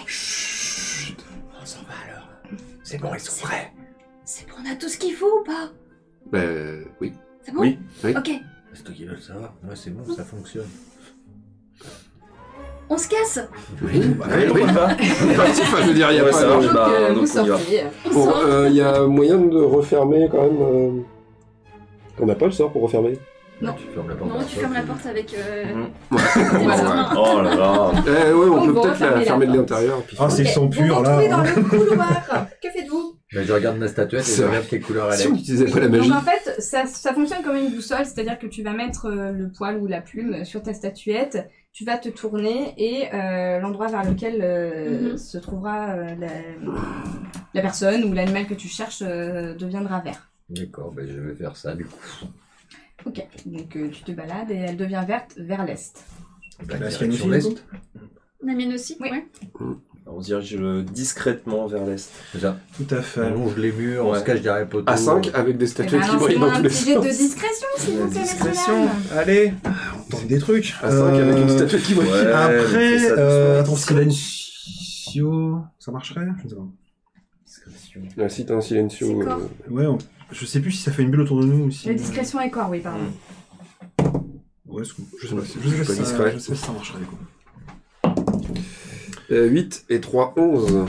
S6: Chut, on s'en va alors. C'est bon, ils sont prêts.
S5: C'est bon, on a tout ce qu'il faut ou pas?
S3: Bah oui.
S5: C'est bon?
S4: Oui.
S5: Ok.
S6: C'est toi qui veux le savoir. Moi, c'est bon, ça fonctionne.
S5: On se casse?
S3: Oui.
S4: Allez, on y va.
S3: Enfin, je veux dire, il y a
S4: Ouais,
S3: pas
S4: ça
S3: de-
S4: marche.
S1: Donc,
S4: Bah,
S1: vous
S4: donc on y va.
S1: sortez.
S5: On
S3: Bon,
S5: sort.
S3: il y a moyen de refermer quand même. On n'a pas le sort pour refermer.
S1: Non.
S6: Tu fermes la porte.
S5: Non, tu fermes la porte avec...
S4: Mhm.
S1: Voilà.
S4: Oh là là.
S3: Ouais, on
S1: On
S3: peut
S1: va
S3: peut-être
S1: refermer
S3: la
S1: la
S3: fermer de
S1: porte.
S3: l'intérieur. puis
S2: Ah, c'est le
S1: Ok.
S2: sang
S1: Vous
S2: pur
S1: vous
S2: là.
S1: retrouvez dans le couloir. Que faites-vous?
S6: Mais je regarde ma statuette et
S3: C'est
S6: je
S3: vrai.
S6: regarde quelle couleur elle
S3: Si
S6: est.
S3: on n'utilisait pas la magie.
S1: Donc en fait, ça fonctionne comme une boussole, c'est-à-dire que tu vas mettre le poil ou la plume sur ta statuette, tu vas te tourner et l'endroit vers lequel
S5: Mhm.
S1: se trouvera la personne ou l'animal que tu cherches deviendra vert.
S6: D'accord, ben je vais faire ça du coup.
S1: Ok, donc tu te balades et elle devient verte vers l'est.
S6: La
S2: La
S6: direction
S2: sienne
S6: l'est.
S2: aussi,
S5: La mienne aussi?
S1: Oui.
S5: Ouais.
S4: On se dirige discrètement vers l'est.
S6: C'est ça.
S2: Tout à fait.
S6: On longe les murs, on
S4: Ouais.
S6: se cache derrière les poteaux.
S3: À 5 avec des
S1: Eh
S3: statuettes
S1: ben,
S3: qui brillent
S1: lancez-moi
S3: dans
S1: un
S3: tous les
S1: petit jet de
S3: sens.
S1: discrétion, s'il vous plaît,
S4: Discrétion.
S1: messieurs, dames.
S4: Allez.
S2: On tente des trucs.
S3: À 5 avec une statuette qui brille.
S4: Ouais.
S2: Après,
S4: mais fais ça doucement.
S2: attends, silencio. Ça marcherait? Je ne sais pas.
S4: Discrétion.
S3: Ah, si t'as un silencio.
S5: C'est corps.
S2: Ouais, je sais plus si ça fait une bulle autour de nous ou si.
S1: La discrétion est corps, oui, pardon.
S2: Ouais, je sais pas.
S3: Je suis pas discret.
S2: Je sais pas si ça marcherait du coup.
S3: 8 et 3, 11.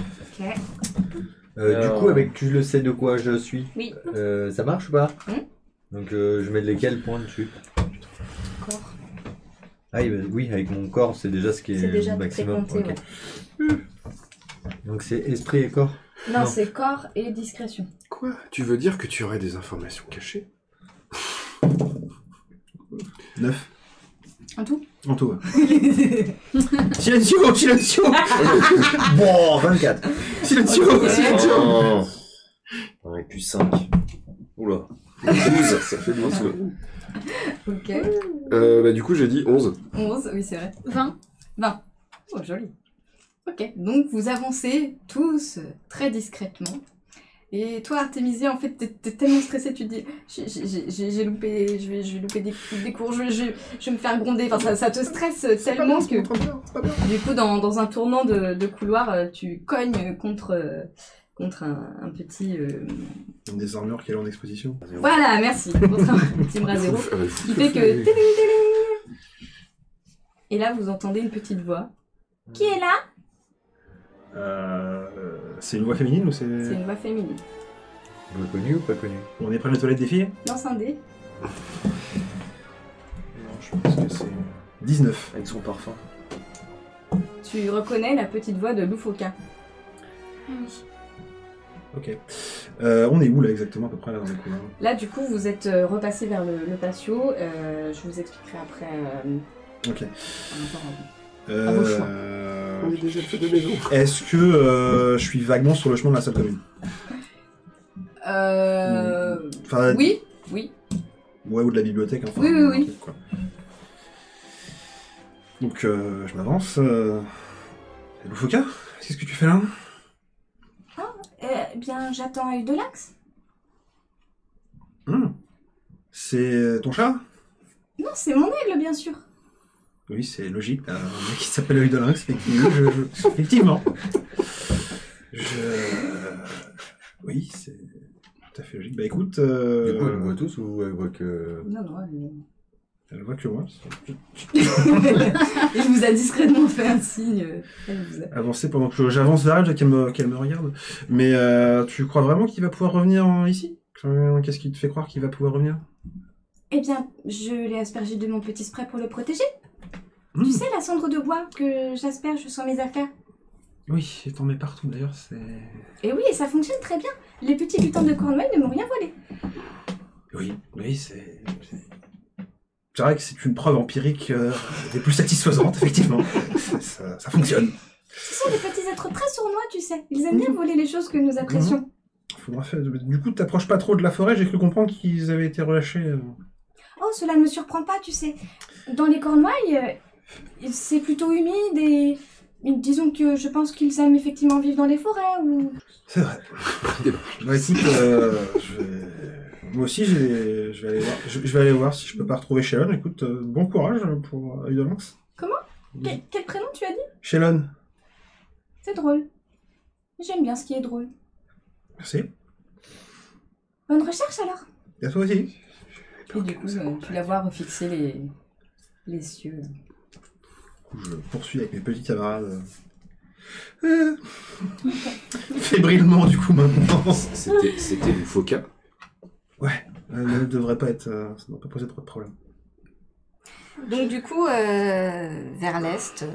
S1: Ok.
S6: Du coup, avec tu le sais de quoi je suis,
S5: Oui.
S6: ça marche ou pas?
S1: Hmm.
S6: Donc je mets lesquels points dessus?
S1: Corps.
S6: Ah oui, avec mon corps, c'est déjà ce qui est,
S1: C'est déjà
S6: le maximum.
S1: compté,
S6: Ok. Donc c'est esprit et corps.
S1: Non,
S6: Non.
S1: c'est corps et discrétion.
S3: Quoi? Tu veux dire que tu aurais des informations cachées?
S2: 9.
S1: En tout.
S2: En tout, ouais. Silencio, silencio.
S6: Bon, 24.
S2: Silencio,
S1: Ok.
S2: silencio.
S4: Oh. Et puis 5. Oula. 12, ça fait 12.
S1: Ok.
S3: Bah, du coup, j'ai dit 11.
S1: 11, oui, c'est vrai.
S5: 20.
S1: 20. Oh, joli. Ok, donc vous avancez tous très discrètement. Et toi, Artémisia, en fait, t'es tellement stressée, tu te dis, j'ai loupé, je vais louper des cours, je vais me faire gronder. Enfin, ça te stresse tellement que, du coup, dans un tournant de couloir, tu cognes contre un petit...
S2: Des armures qui est en exposition.
S1: Voilà, merci. Contre un petit bras zéro. Qui fait que... téling, téling. Et là, vous entendez une petite voix. Qui est là?
S2: C'est une voix féminine ou
S1: C'est
S2: c'est...
S1: une voix féminine.
S6: Vous le connu ou pas connu?
S2: On est près des toilettes des filles?
S1: Lance un dé.
S2: Non, je pense que c'est... 19.
S4: Avec son parfum.
S1: Tu reconnais la petite voix de Loufoka.
S5: Ah oui.
S2: Ok. On est où là exactement à peu près là dans le couloir?
S1: Là, du coup, vous êtes repassé vers le patio. Je vous expliquerai après
S2: Ok.
S1: par rapport à vos choix.
S3: On est déjà fait de maison.
S2: Est-ce que je suis vaguement sur le chemin de la salle commune? Enfin,
S1: Oui, oui.
S2: ouais, ou de la bibliothèque. Enfin,
S1: Oui, oui,
S2: un
S1: oui.
S2: truc, quoi. Donc, je m'avance. Loufoka, qu'est-ce que tu fais là?
S1: Eh bien, j'attends à de l'axe.
S2: C'est ton chat?
S1: Non, c'est mon aigle, bien sûr.
S2: Oui, c'est logique. Un mec qui s'appelle Œil de Lynx, effectivement. Oui, c'est tout à fait logique. Bah écoute...
S6: Du coup, elle voit tous ou elle voit que...
S1: Non, non,
S2: Elle voit que moi.
S1: il vous a discrètement fait un signe. Elle vous a...
S2: Avancer pendant que j'avance vers elle, qu'elle me regarde. Mais tu crois vraiment qu'il va pouvoir revenir ici? Qu'est-ce qui te fait croire qu'il va pouvoir revenir?
S1: Eh bien, je l'ai aspergé de mon petit spray pour le protéger. Tu sais, la cendre de bois que j'asperge sur mes affaires.
S2: Oui, et t'en mets partout d'ailleurs, c'est...
S1: Et oui, et ça fonctionne très bien. Les petits lutins de Cornwall ne m'ont rien volé.
S2: Oui, c'est vrai que c'est une preuve empirique des plus satisfaisantes, effectivement. Ça fonctionne.
S1: Ce sont des petits êtres très sournois, tu sais. Ils aiment bien voler les choses que nous apprécions.
S2: Faudra faire... Du coup, t'approches pas trop de la forêt, j'ai cru comprendre qu'ils avaient été relâchés.
S1: Oh, cela ne me surprend pas, tu sais. Dans les Cornouailles, c'est plutôt humide et disons que je pense qu'ils aiment effectivement vivre dans les forêts ou...
S2: C'est vrai. Bah écoute, moi aussi je vais aller voir si je peux pas retrouver Shelon. Écoute, bon courage pour Œil de Lynx.
S1: Comment? Quel prénom tu as dit?
S2: Shelon.
S1: C'est drôle. J'aime bien ce qui est drôle.
S2: Merci.
S1: Bonne recherche alors.
S2: Et à toi aussi.
S1: Et du coup, tu la vois refixer les cieux.
S2: Je poursuis avec mes petits camarades. Fébrilement du coup maintenant.
S3: C'était Loufoka.
S2: Ouais, ne devrait pas être... ça ne doit pas poser trop de problèmes.
S1: Donc du coup, vers l'est,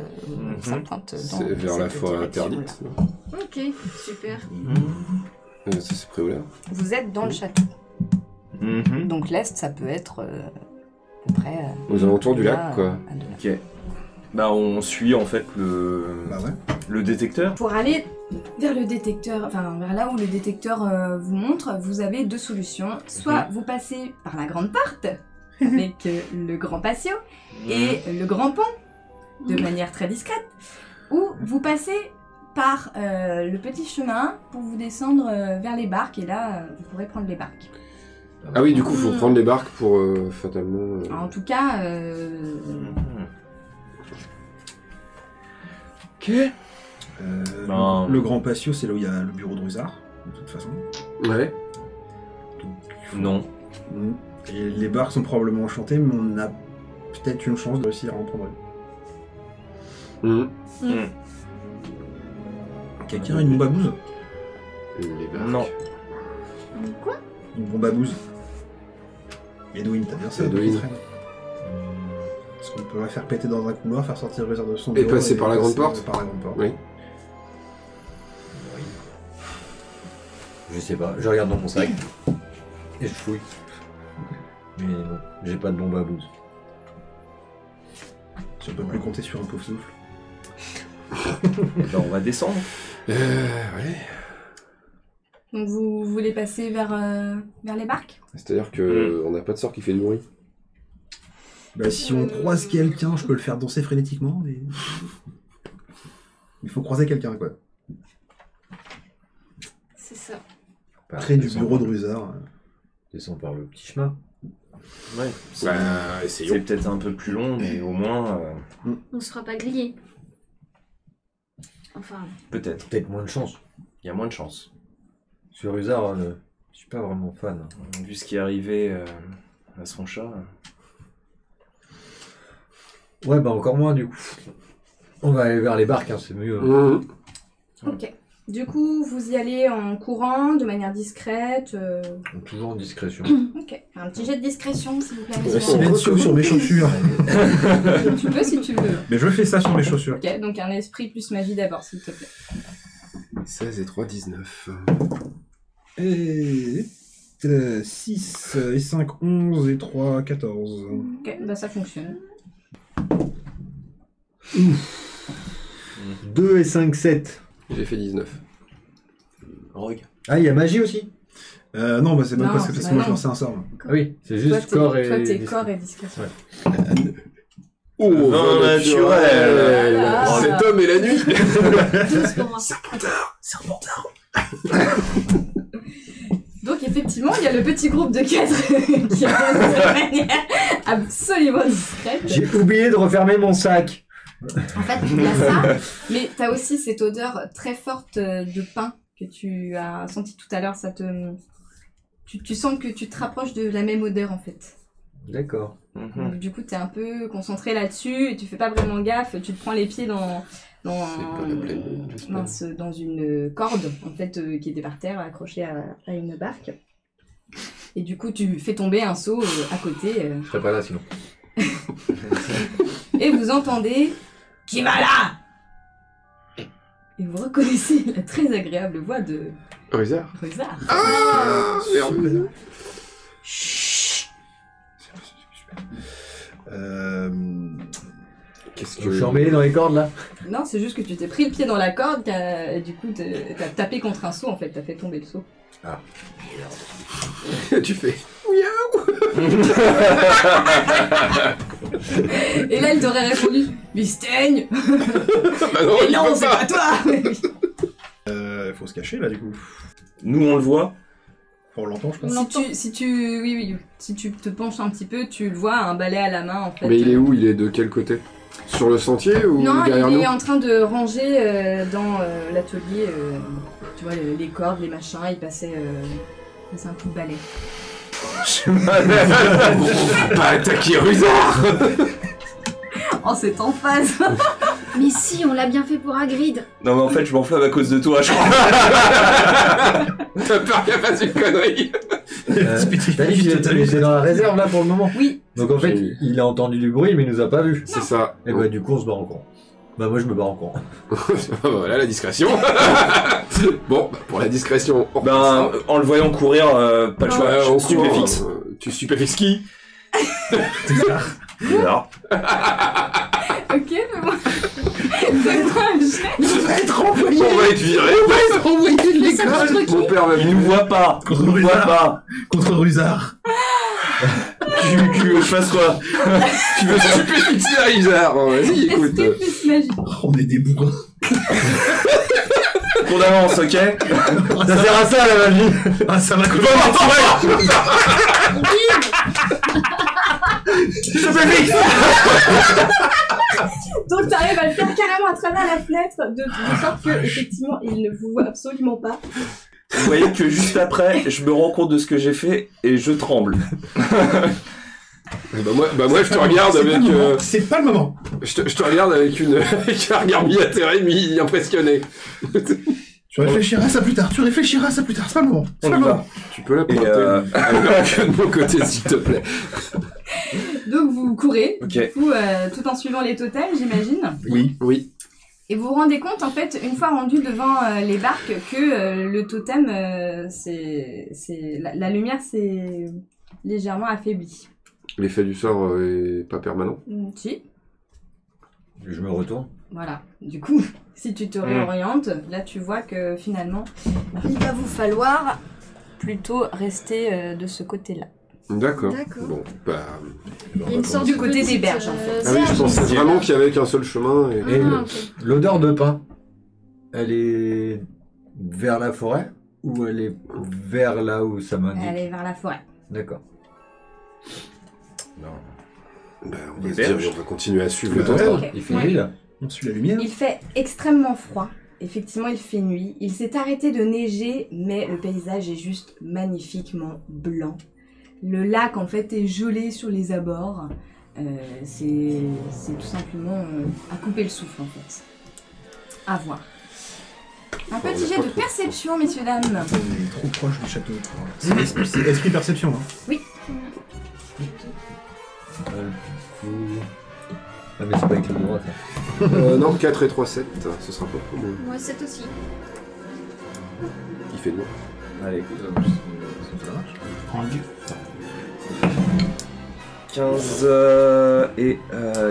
S1: ça pointe dans
S3: C'est vers la
S1: cette
S3: forêt
S1: direction-là.
S3: interdite.
S5: Ok, super.
S3: Ça c'est près où là?
S1: Vous êtes dans le château.
S4: Mhm.
S1: Donc l'est, ça peut être à peu près...
S3: Aux alentours du
S1: là,
S3: lac, quoi.
S1: à de là.
S4: Ok. Bah on suit en fait
S2: Bah ouais.
S4: le détecteur.
S1: Pour aller vers le détecteur, enfin vers là où le détecteur vous montre, vous avez deux solutions. Soit vous passez par la grande porte, avec le grand patio, et le grand pont, de manière très discrète, ou vous passez par le petit chemin pour vous descendre vers les barques, et là, vous pourrez prendre les barques.
S3: Ah oui, du coup, faut prendre les barques pour fatalement...
S1: En tout cas,
S4: Ok. Ben-
S2: Le grand patio, c'est là où il y a le bureau de Ruzard, de toute façon.
S3: Ouais.
S4: Non.
S2: Et les barques sont probablement enchantées, mais on a peut-être une chance de réussir à en prendre une. Quelqu'un a une bombe à bouse?
S3: Les barques.
S4: Non.
S5: Quoi?
S2: Une bombe à bouse. Edwin, t'as bien ça?
S3: Edwin.
S2: Est-ce qu'on pourrait faire péter dans un couloir, faire sortir le réserve de son
S3: Et
S2: bureau
S3: passer par la grande porte?
S2: Par la grande porte.
S3: Oui.
S6: Je sais pas, je regarde dans mon sac et je fouille. Mais non, j'ai pas de bombe à bouse.
S2: Si on peut plus compter sur un pauvre souffle.
S4: Ben, on va descendre.
S3: Ouais.
S1: Donc vous voulez passer vers les barques?
S3: C'est-à-dire que on n'a pas de sort qui fait du bruit.
S2: Bah, si on croise quelqu'un, je peux le faire danser frénétiquement, mais... Il faut croiser quelqu'un, quoi.
S5: C'est ça.
S2: Près du bureau de Rusard.
S6: Descends par le petit chemin.
S4: Ouais.
S3: Bah,
S4: C'est
S3: essayons.
S4: peut-être un peu plus long, mais au moins,
S5: On se fera pas griller. Enfin,
S4: peut-être.
S6: Peut-être moins de chance.
S4: Il y a moins de chance.
S6: Sur Usar, je suis pas vraiment fan.
S4: Vu ce qui est arrivé à son chat.
S6: Ouais, bah encore moins du coup. On va aller vers les barques, hein, c'est mieux.
S1: Ok. Du coup, vous y allez en courant, de manière discrète.
S6: Toujours en discrétion.
S1: Ok. Un petit jet de discrétion, s'il vous plaît.
S3: Ouais,
S1: monsieur.
S2: Silencio sur mes chaussures.
S1: Tu peux si tu veux.
S2: Mais je fais ça sur mes chaussures.
S1: Ok, donc un esprit plus magie d'abord, s'il te plaît.
S3: 16 et 3, 19.
S2: Et... 6 et 5, 11 et 3, 14.
S1: Ok, bah ça fonctionne.
S6: 2 et 5, 7.
S3: J'ai fait 19.
S4: Rogue.
S6: Ah, il y a magie aussi?
S2: Non, bah c'est même
S1: Non,
S2: parce que
S1: bah
S2: moi je
S1: non.
S2: lançais un sort. moi.
S6: Ah oui, c'est
S1: Toi,
S6: juste corps et...
S1: toi, t'es
S6: discrétion.
S1: corps et discrétion.
S3: Oh,
S4: vin naturel.
S1: Voilà.
S3: Cet homme et la nuit.
S5: 12 pour moi.
S4: Serpentard.
S1: Donc effectivement, il y a le petit groupe de 4 qui avance de manière absolument discrète.
S6: J'ai oublié de refermer mon sac.
S1: En fait, il y a ça, mais t'as aussi cette odeur très forte de pain que tu as senti tout à l'heure. Ça te, tu sens que tu te rapproches de la même odeur en fait.
S6: D'accord.
S1: Donc, du coup, t'es un peu concentré là-dessus et tu fais pas vraiment gaffe. Tu te prends les pieds dans
S3: C'est pas la pleine lune, j'espère.
S1: mince, dans une corde en fait qui était par terre accrochée à une barque. Et du coup, tu fais tomber un seau à côté
S6: Je serais pas là sinon.
S1: et vous entendez qui va là. Et vous reconnaissez la très agréable voix de
S3: Rusard.
S1: Rusard.
S3: Ah, merveilleux. Qu'est-ce
S6: Je
S3: que...
S6: suis emmêlé dans les cordes là.
S1: Non, c'est juste que tu t'es pris le pied dans la corde et du coup t'as tapé contre un seau en fait, t'as fait tomber le seau.
S3: tu fais...
S1: Et là, il t'aurait répondu Mistaigne.
S3: Bah non,
S1: Et
S3: il
S1: non,
S3: peut
S1: c'est
S3: pas.
S1: pas toi.
S2: Faut se cacher là du coup.
S4: Nous, on le voit.
S2: On l'entend, je pense.
S1: Si tu te penches un petit peu, tu le vois, un balai à la main en fait.
S3: Mais il est où? Il est de quel côté? Sur le sentier ou
S1: Non,
S3: derrière
S1: il
S3: nous?
S1: est en train de ranger dans l'atelier, tu vois, les cordes, les machins, il passait un coup de balai.
S3: On va pas attaquer Rusard.
S1: Oh, c'est en phase.
S5: Mais si, on l'a bien fait pour Hagrid.
S4: Non, mais en fait, je m'enflamme à cause de toi, je crois.
S3: T'as peur qu'il fasse une connerie?
S6: T'as dit qu'il était dans la réserve là pour le moment.
S1: Oui.
S6: Donc en fait, il a entendu du bruit mais il nous a pas vu.
S3: C'est ça.
S6: Et bah du coup on se barre en courant. Bah moi je me barre en courant.
S3: Voilà la discrétion. Bon, bah, pour la discrétion, on
S4: Ben, en le voyant courir, pas le choix.
S3: on
S4: Stupéfixe.
S3: Tu stupéfixes qui?
S4: Bizarre.
S1: Ok, fais-moi un jet.
S3: On va être envoyé. On va être viré. On va être envoyé de l'école. Mon père va
S4: Il nous voit pas. Il
S2: Contre
S4: nous voit
S2: Rusard.
S4: pas.
S2: Contre Rusard.
S4: Tu veux que je fasse quoi?
S3: Tu veux stupéfixer Rusard? Bon, vas-y, écoute.
S1: Est-ce que plus magie?
S2: On est des bourrins.
S4: Qu'on avance, ok?
S6: Ça sert à ça la magie.
S2: Ah, ça va coûter.
S1: Donc t'arrives à le faire carrément à travers la fenêtre, de sorte que effectivement il ne vous voit absolument pas.
S4: Vous voyez que juste après, je me rends compte de ce que j'ai fait et je tremble.
S3: Bah moi je te regarde avec...
S2: C'est pas le moment.
S3: Je te regarde avec avec un regard mi-atterré, mi-impressionné.
S2: Tu réfléchiras à ça plus tard, c'est pas le moment. C'est
S4: On
S2: pas
S4: y
S2: le
S4: va.
S2: moment.
S3: Tu peux la pointer de mon côté, s'il te plaît.
S1: Donc vous courez,
S4: Ok.
S1: du coup, tout en suivant les totems, j'imagine.
S3: Oui.
S1: Et vous vous rendez compte, en fait, une fois rendu devant les barques, que le totem, la lumière s'est légèrement affaiblie.
S3: L'effet du sort est pas permanent.
S1: Si.
S6: Je me retourne.
S1: Voilà. Du coup, si tu te réorientes, là tu vois que finalement, il va vous falloir plutôt rester de ce côté-là.
S3: D'accord.
S5: D'accord.
S3: Bon, bah...
S5: Il y a une sorte
S1: Du
S5: de
S1: côté des
S5: petite,
S1: berges, en fait.
S3: Ah oui, je pensais
S5: zone.
S3: vraiment qu'il y avait qu'un seul chemin. Et...
S5: Ah, ok.
S6: L'odeur de pain, elle est vers la forêt ou elle est vers là où ça m'indique?
S1: Elle est vers la forêt.
S6: D'accord.
S3: Bah, on va
S4: Les
S3: se dire,
S4: berges.
S3: on va continuer à suivre le
S2: Ouais.
S3: totem.
S1: Ok.
S6: Il fait
S1: Ouais.
S6: nuit là.
S2: On suit la lumière.
S1: Il fait extrêmement froid. Effectivement, il fait nuit. Il s'est arrêté de neiger, mais le paysage est juste magnifiquement blanc. Le lac, en fait, est gelé sur les abords. C'est tout simplement à couper le souffle, en fait. À voir. Un petit jet de perception, messieurs, dames.
S2: On est trop proche du château. C'est esprit perception, hein.
S6: Ah mais c'est pas avec le droit ça.
S3: Non, 4 et 3, 7. Ce sera pas trop bon.
S5: Moi, 7 aussi.
S3: Il fait noir.
S4: Allez,
S2: Ça marche. Prends un guet.
S4: 15 et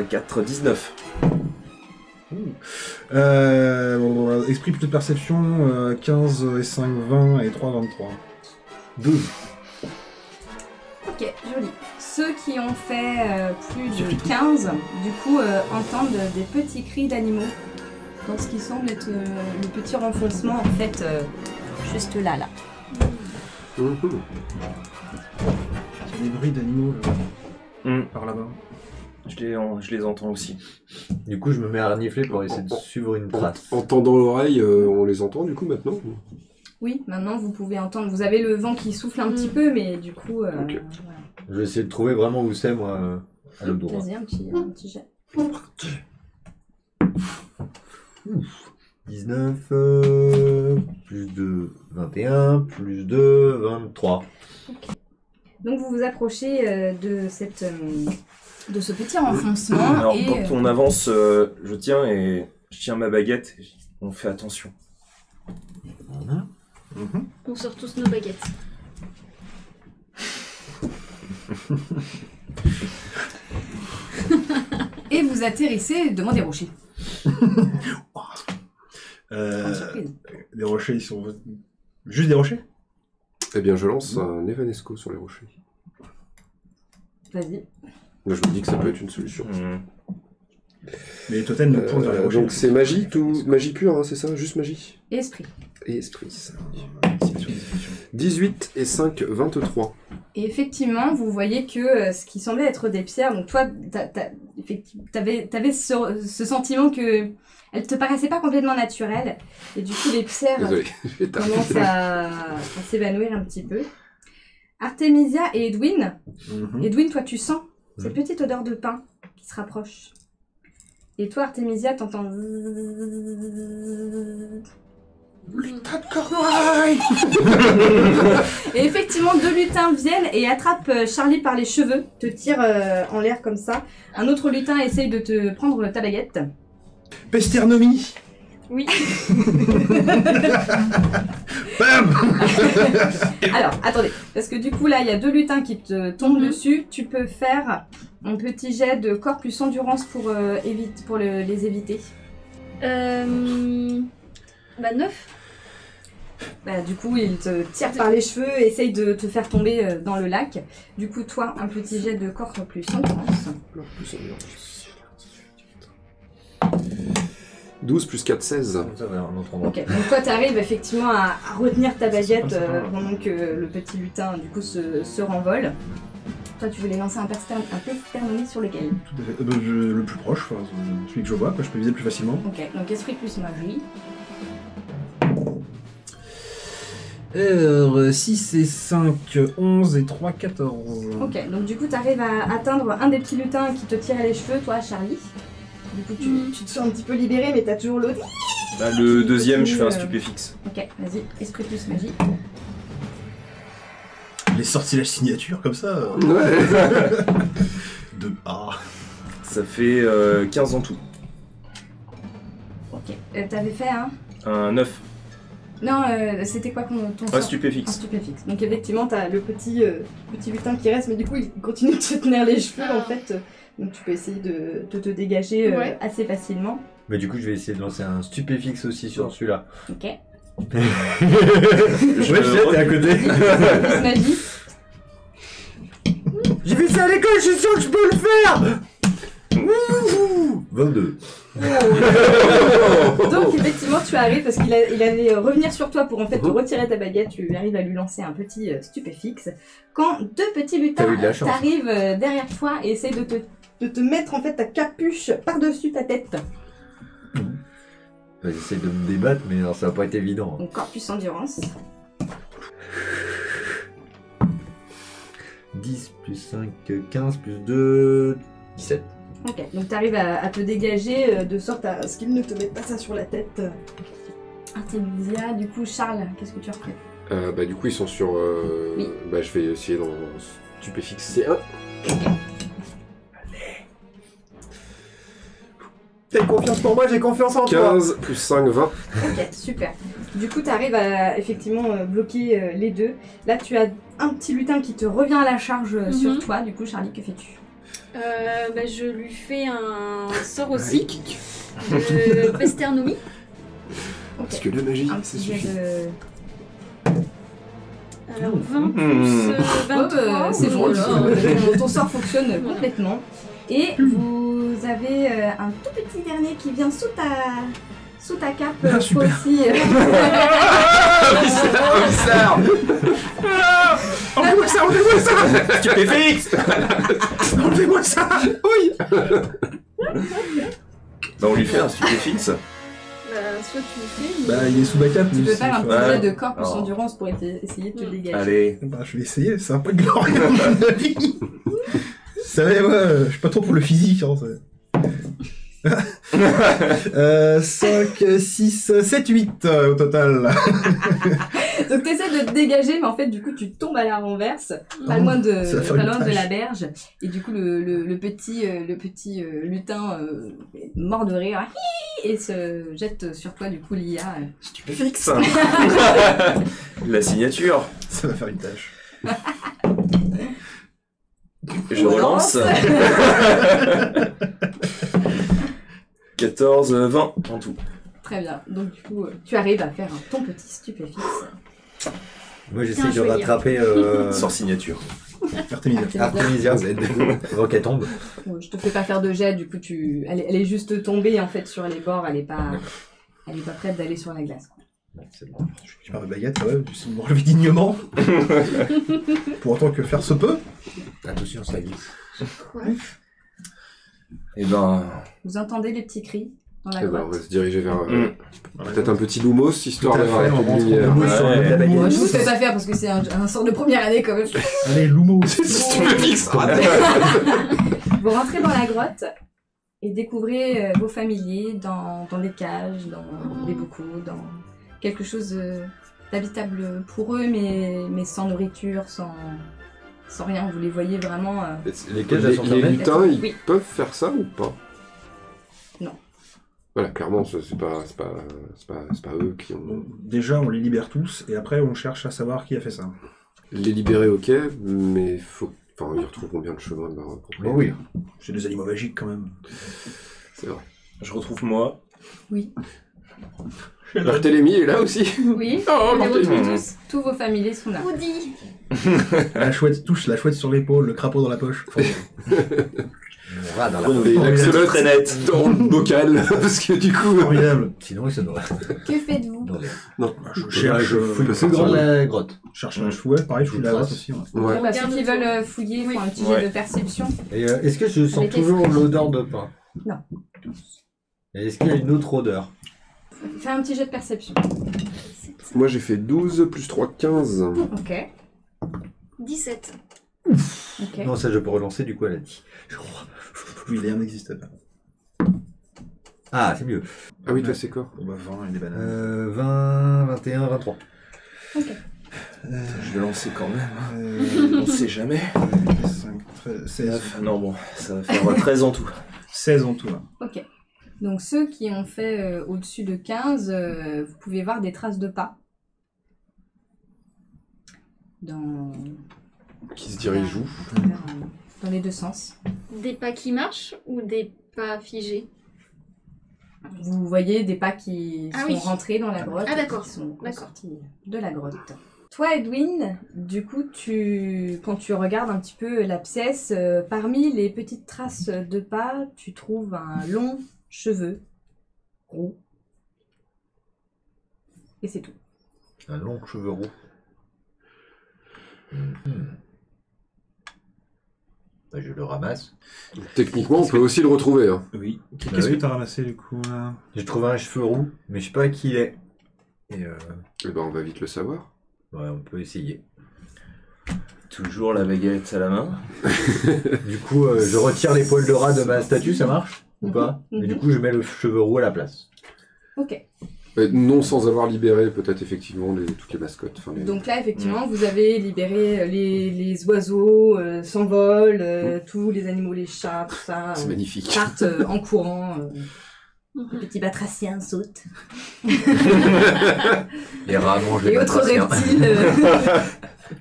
S4: 4, 19.
S2: Esprit plutôt de perception, 15 et 5, 20 et 3, 23. 12.
S1: Ok, joli. Ceux qui ont fait plus de 15, du coup, entendent des petits cris d'animaux. Dans ce qui semble être le petit renfoncement, en fait, juste là.
S3: Mhm.
S2: Il y a des bruits d'animaux
S4: Hmm.
S2: par là-bas.
S4: Je les entends aussi.
S6: Du coup je me mets à renifler pour essayer de suivre une trace.
S3: En tendant l'oreille, on les entend du coup maintenant.
S1: Oui, maintenant vous pouvez entendre. Vous avez le vent qui souffle un petit peu, mais du coup,
S3: Ok.
S1: voilà.
S6: Je vais essayer de trouver vraiment où c'est moi à l'autre droit.
S1: Vas-y, un petit jet.
S6: 19 plus 2 21 plus 2 23.
S1: Donc vous vous approchez de ce petit renfoncement
S4: Alors,
S1: et
S4: quand on avance, je tiens ma baguette et on fait attention.
S5: On sort tous nos baguettes.
S1: et vous atterrissez devant des rochers. Grande surprise.
S2: Les rochers, ils sont... Juste des rochers?
S3: Eh bien, je lance un Evanesco sur les rochers.
S1: Vas-y.
S3: Là, je me dis que ça peut être une solution.
S2: Mais les totems nous poussent vers les rochers.
S3: Donc c'est magie, tout magie pure, hein, c'est ça? Juste magie?
S1: Esprit.
S3: Et esprit, ça. 18 et 5, 23.
S1: Et effectivement, vous voyez que ce qui semblait être des pierres, donc toi, t'avais ce sentiment que elles te paraissaient pas complètement naturelles, et du coup les pierres
S3: Désolé.
S1: commencent à s'évanouir un petit peu. Artemisia et Edwin, Edwin, toi tu sens cette petite odeur de pain qui se rapproche. Et toi, Artemisia, t'entends...
S2: Lutin de Cornouailles.
S1: Et effectivement, deux lutins viennent et attrapent Charlie par les cheveux, te tirent en l'air comme ça. Un autre lutin essaye de te prendre ta baguette.
S2: Pesternomie.
S5: Oui.
S2: Bam.
S1: Alors, attendez, parce que du coup, là, il y a deux lutins qui te tombent dessus. Tu peux faire un petit jet de corps plus endurance pour, les éviter.
S5: Bah 9.
S1: Bah, du coup, ils te tirent par les cheveux et essayent de te faire tomber dans le lac. Du coup, toi, un petit jet de corps plus endurance.
S3: 12 plus 4, 16.
S6: Ça va, un autre endroit.
S1: Ok, donc toi, tu arrives effectivement à retenir ta baguette pendant que le petit lutin, du coup, se renvole. Toi, tu voulais lancer un persternomie sur lequel?
S2: Tout à fait. Le plus proche, enfin, celui que je vois, quoi, je peux viser plus facilement.
S1: Ok, donc esprit plus magie.
S2: Alors, 6 et 5, 11 et 3, 14.
S1: Ok, donc du coup, tu arrives à atteindre un des petits lutins qui te tirait les cheveux, toi, Charlie. Du coup, tu te sens un petit peu libéré, mais t'as toujours l'autre.
S4: Bah, le deuxième, je fais un stupéfixe.
S1: Ok, vas-y, esprit plus magie.
S2: Les sortilèges signature comme ça.
S3: Ouais.
S2: De A.
S4: Ça fait 15 en tout.
S1: Ok, t'avais fait
S4: Un 9.
S1: Non, c'était quoi ton sort? Un
S4: Stupéfixe.
S1: stupéfixe. Donc effectivement, t'as le petit lutin qui reste, mais du coup, il continue de te tenir les cheveux, en fait. Donc tu peux essayer de te dégager assez facilement.
S6: Mais du coup, je vais essayer de lancer un stupéfixe aussi sur celui-là.
S1: Ok.
S6: Ouais, t'es à côté.
S1: Plus magie.
S6: J'ai vu ça à l'école, je suis sûr que je peux le faire. 22.
S1: Donc effectivement, tu arrives parce qu'il allait revenir sur toi pour en fait te retirer ta baguette. Tu arrives à lui lancer un petit stupéfixe. Quand deux petits lutins
S6: T'as eu de la chance.
S1: t'arrivent derrière toi et essayent de te mettre en fait ta capuche par-dessus ta tête.
S6: J'essaie de me débattre, mais non, ça va pas être évident.
S1: Donc corpus endurance.
S6: 10 plus 5, 15 plus 2, 17.
S1: Ok, donc tu arrives à te dégager de sorte à ce qu'il ne te mette pas ça sur la tête. Artemisia, du coup Charles, qu'est-ce que tu as repris?
S3: Bah du coup ils sont sur...
S1: Oui.
S3: Bah je vais essayer d'en stupéfixer un.
S6: T'as confiance pour moi, j'ai confiance en toi.
S3: 15 plus 5, 20.
S1: Ok, super. Du coup, tu arrives à effectivement bloquer les deux. Là, tu as un petit lutin qui te revient à la charge sur toi. Du coup, Charlie, que fais-tu?
S5: Bah, je lui fais un sort aussi de Pesternomie.
S3: Parce que la magie,
S1: Un
S3: ça
S1: petit jet
S3: suffit.
S1: de...
S5: Alors 20 plus 23.
S1: c'est bon,
S5: voilà.
S1: ton sort fonctionne complètement. Et vous avez un tout petit dernier qui vient sous ta cape.
S2: Ah, super.
S1: Aussi.
S2: Enlevez-moi ça, enlevez-moi ça.
S4: Stupéfixe.
S2: Enlevez-moi ça. Oui.
S4: Bah, on lui fait un stupéfixe.
S5: Soit tu le fais,
S2: Bah, il est sous ma cape.
S1: Tu peux faire un petit
S4: Ouais.
S1: jet de corpus
S4: Alors.
S1: endurance pour essayer de te dégager.
S4: Allez.
S2: Bah, je vais essayer, c'est un peu de gloire à mon avis. Vous savez, moi, je suis pas trop pour le physique. Hein, 5, 6, 7, 8 au total.
S1: Donc tu essaies de te dégager, mais en fait du coup tu tombes à la renverse, pas loin de la berge, et du coup le petit lutin est mort de rire et se jette sur toi du coup l'IA.
S4: Stupéfixe. La signature.
S2: Ça va faire une tâche.
S4: Je relance. 14, 20 en tout.
S1: Très bien, donc du coup tu arrives à faire ton petit stupéfixe.
S6: Moi, j'essaie
S5: Tiens,
S6: de
S5: je vais
S6: rattraper
S4: Sans signature.
S2: Artemisia.
S6: Artemisia. Roquette tombe.
S1: Ouais, je te fais pas faire de jet, du coup elle est juste tombée en fait sur les bords, elle est pas prête d'aller sur la glace. Quoi.
S6: C'est bon.
S2: Je pars de baguette, ouais, je me relever dignement. Pour autant que faire se peut.
S6: Attention, ça glisse.
S4: Et ben.
S1: Vous entendez les petits cris dans la
S3: Eh ben, on
S1: grotte.
S3: va se diriger vers
S4: Mm.
S3: peut-être un petit Lumos, histoire
S2: Tout à
S3: d'avoir
S2: fait,
S3: un
S2: on
S3: peu de
S2: rentre
S3: lumière.
S2: en Lumos sur
S4: Ouais.
S2: la baguette.
S1: Moi, je vous fais pas faire parce que c'est un sort de première année quand même.
S2: Allez, Lumo.
S3: Stupéfixe.
S1: Vous rentrez dans la grotte et découvrez vos familiers dans des cages, dans des bocaux, dans quelque chose d'habitable pour eux, mais sans nourriture, sans rien. Vous les voyez vraiment...
S6: Les cages, elles sont
S3: Les
S6: fermées.
S3: lutins, ils
S1: Oui.
S3: peuvent faire ça ou pas?
S1: Non.
S3: Voilà, clairement, c'est pas eux qui ont...
S2: Déjà, on les libère tous, et après, on cherche à savoir qui a fait ça.
S3: Les libérer, ok, mais faut... Enfin, ils retrouveront bien le chemin de leur propriétaire.
S6: Oh oui.
S2: C'est des animaux magiques, quand même.
S3: C'est vrai.
S4: Je retrouve moi.
S1: Oui.
S3: Barthélemy est là aussi.
S1: Oui,
S3: Oh,
S1: vous les retrouvez
S3: Barthélemy.
S1: tous. Tous vos familiers sont là.
S5: Woody.
S2: La chouette touche, la chouette sur l'épaule, le crapaud dans la poche.
S6: On va dans la
S3: Et
S2: Oh,
S3: l'axolote
S4: très net.
S3: dans le bocal, parce que du coup...
S2: Formidable.
S6: Sinon, ça doit.
S1: Que faites-vous?
S3: Non,
S2: Je cherche,
S6: Je fouille
S3: peux
S6: le plus grand de
S3: sortir.
S6: la grotte.
S2: cherche un chouette, pareil, je fouille la grotte aussi. Ouais.
S3: ouais.
S1: Bon, bah, ceux
S5: Regarde
S1: qui
S5: autour.
S1: veulent fouiller font un petit
S4: Ouais.
S1: jet de perception.
S6: Et est-ce que je sens
S1: Avec les
S6: toujours
S1: fruits.
S6: l'odeur de pain?
S1: Non.
S6: Et est-ce qu'il y a une autre odeur?
S1: Fais un petit jet de perception.
S3: Moi j'ai fait 12 plus 3, 15.
S1: Ok.
S5: 17.
S1: Ok.
S6: Non, ça je peux relancer, du coup elle a dit.
S2: William n'existe pas.
S6: Ah, c'est mieux.
S3: Ah oui, toi c'est quoi?
S2: On va 20 et des bananes.
S6: 20, 21, 23.
S4: Je vais lancer quand même.
S2: Euh,
S4: On sait jamais.
S2: 5, 13, 16.
S4: Non, bon, ça va faire 13 en tout.
S2: 16 en tout. Là.
S1: Ok. Donc ceux qui ont fait au-dessus de 15, vous pouvez voir des traces de pas. Dans...
S3: Qui se dirige où?
S1: Dans les deux sens.
S5: Des pas qui marchent ou des pas figés?
S1: Vous voyez des pas qui
S5: Ah
S1: sont
S5: oui.
S1: rentrés dans la grotte
S5: Ah,
S1: et
S5: d'accord.
S1: qui sont
S5: D'accord.
S1: sortis de la grotte. Toi, Edwin, du coup, quand tu regardes un petit peu la pièce, parmi les petites traces de pas, tu trouves un long cheveu roux. Et c'est tout.
S6: Un long cheveu roux. Bah, je le ramasse.
S3: Techniquement, on peut aussi le retrouver. Hein.
S2: Oui.
S6: Bah
S2: Qu'est-ce
S6: oui.
S2: que t'as ramassé du coup là?
S6: J'ai trouvé un cheveu roux, mais je sais pas qui il est. Et
S3: Eh ben, on va vite le savoir.
S6: ouais, on peut essayer.
S4: Toujours la baguette à la main.
S6: Du coup, je retire les poils de rat de ma statue, ça marche ou pas?
S1: Mhm.
S6: Et du coup, je mets le cheveu roux à la place.
S1: Ok.
S3: Non sans avoir libéré peut-être effectivement toutes les mascottes. Enfin, les...
S1: Donc là, effectivement, vous avez libéré les oiseaux, s'envolent, tous les animaux, les chats, tout ça,
S3: C'est magnifique.
S1: partent en courant. Les petits batraciens sautent.
S6: Les rats mangent les
S1: Et autres
S6: batraciens.
S1: reptiles.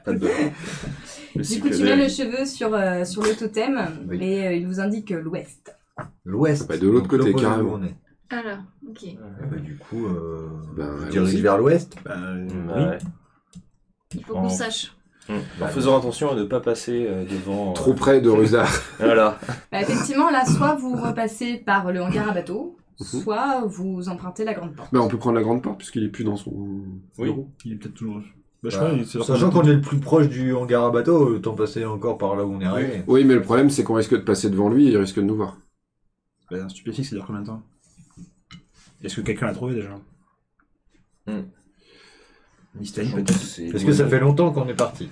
S4: Pas de bol. Le
S1: Du
S4: cycle
S1: coup, tu
S4: de
S1: mets
S4: la
S1: le
S4: vie.
S1: cheveu sur le totem
S6: Oui.
S1: et il vous indique l'ouest.
S6: L'ouest.
S3: Bah, de l'autre
S6: Donc,
S3: côté,
S6: l'opposé
S3: carrément.
S6: où on est.
S5: Ah là, ok.
S6: Et bah, du coup,
S3: Ben,
S6: je dirige
S3: allons-y.
S6: vers l'ouest.
S2: Bah,
S4: Ouais.
S5: Il faut
S4: En-
S5: qu'on sache.
S4: En faisant attention à ne pas passer devant.
S3: Trop près de Rusard.
S4: Voilà.
S1: Bah, effectivement, là, soit vous repassez par le hangar à bateau,
S3: Mhm.
S1: soit vous empruntez la grande porte.
S3: Bah, on peut prendre la grande porte puisqu'il est plus dans son
S4: Oui.
S3: bureau.
S2: il est peut-être toujours. Bah, je
S6: Bah,
S2: crois, c'est
S6: sachant qu'on est le plus proche du hangar à bateau, autant passer encore par là où on est arrivé.
S3: Oui, mais le problème c'est qu'on risque de passer devant lui et il risque de nous voir.
S2: Bah, un stupéfixe, ça dure combien de temps? Est-ce que quelqu'un l'a trouvé déjà? Mystère peut-être.
S6: Est-ce que ça fait longtemps qu'on est parti?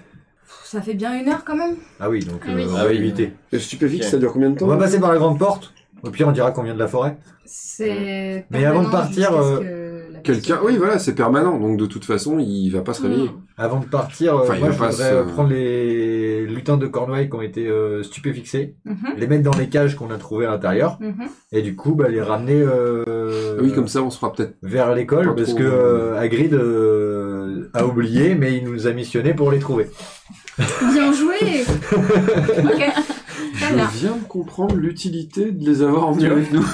S1: Ça fait bien 1 heure quand même.
S6: Ah oui, donc
S5: Ah oui.
S6: on
S4: Ah
S6: va
S4: oui.
S6: éviter.
S3: Et stupéfixe,
S4: Ok.
S3: ça dure combien de temps?
S6: On va passer par la grande porte. Au pire, on dira qu'on vient de la forêt.
S1: C'est.
S6: Mais avant de
S1: permanent
S6: partir,
S1: jusqu'à ce que la
S3: Quelqu'un,
S1: personne-
S3: oui, voilà, c'est permanent, donc de toute façon, il va pas se réveiller.
S6: Avant de partir,
S3: Enfin, il
S6: moi
S3: va
S6: je
S3: pas
S6: voudrais
S3: se-
S6: prendre les lutins de Cornouailles qui ont été stupéfixés,
S1: Mhm,
S6: les mettre dans les cages qu'on a trouvées à l'intérieur,
S1: mhm.
S6: et du coup bah, les ramener
S3: Oui, comme ça, on se fera peut-être.
S6: vers l'école,
S3: Pas
S6: parce
S3: trop,
S6: que Hagrid a oublié, mais il nous a missionné pour les trouver.
S5: Bien joué.
S1: Ok. Très bien.
S3: Je viens de comprendre l'utilité de les avoir emmenés avec nous.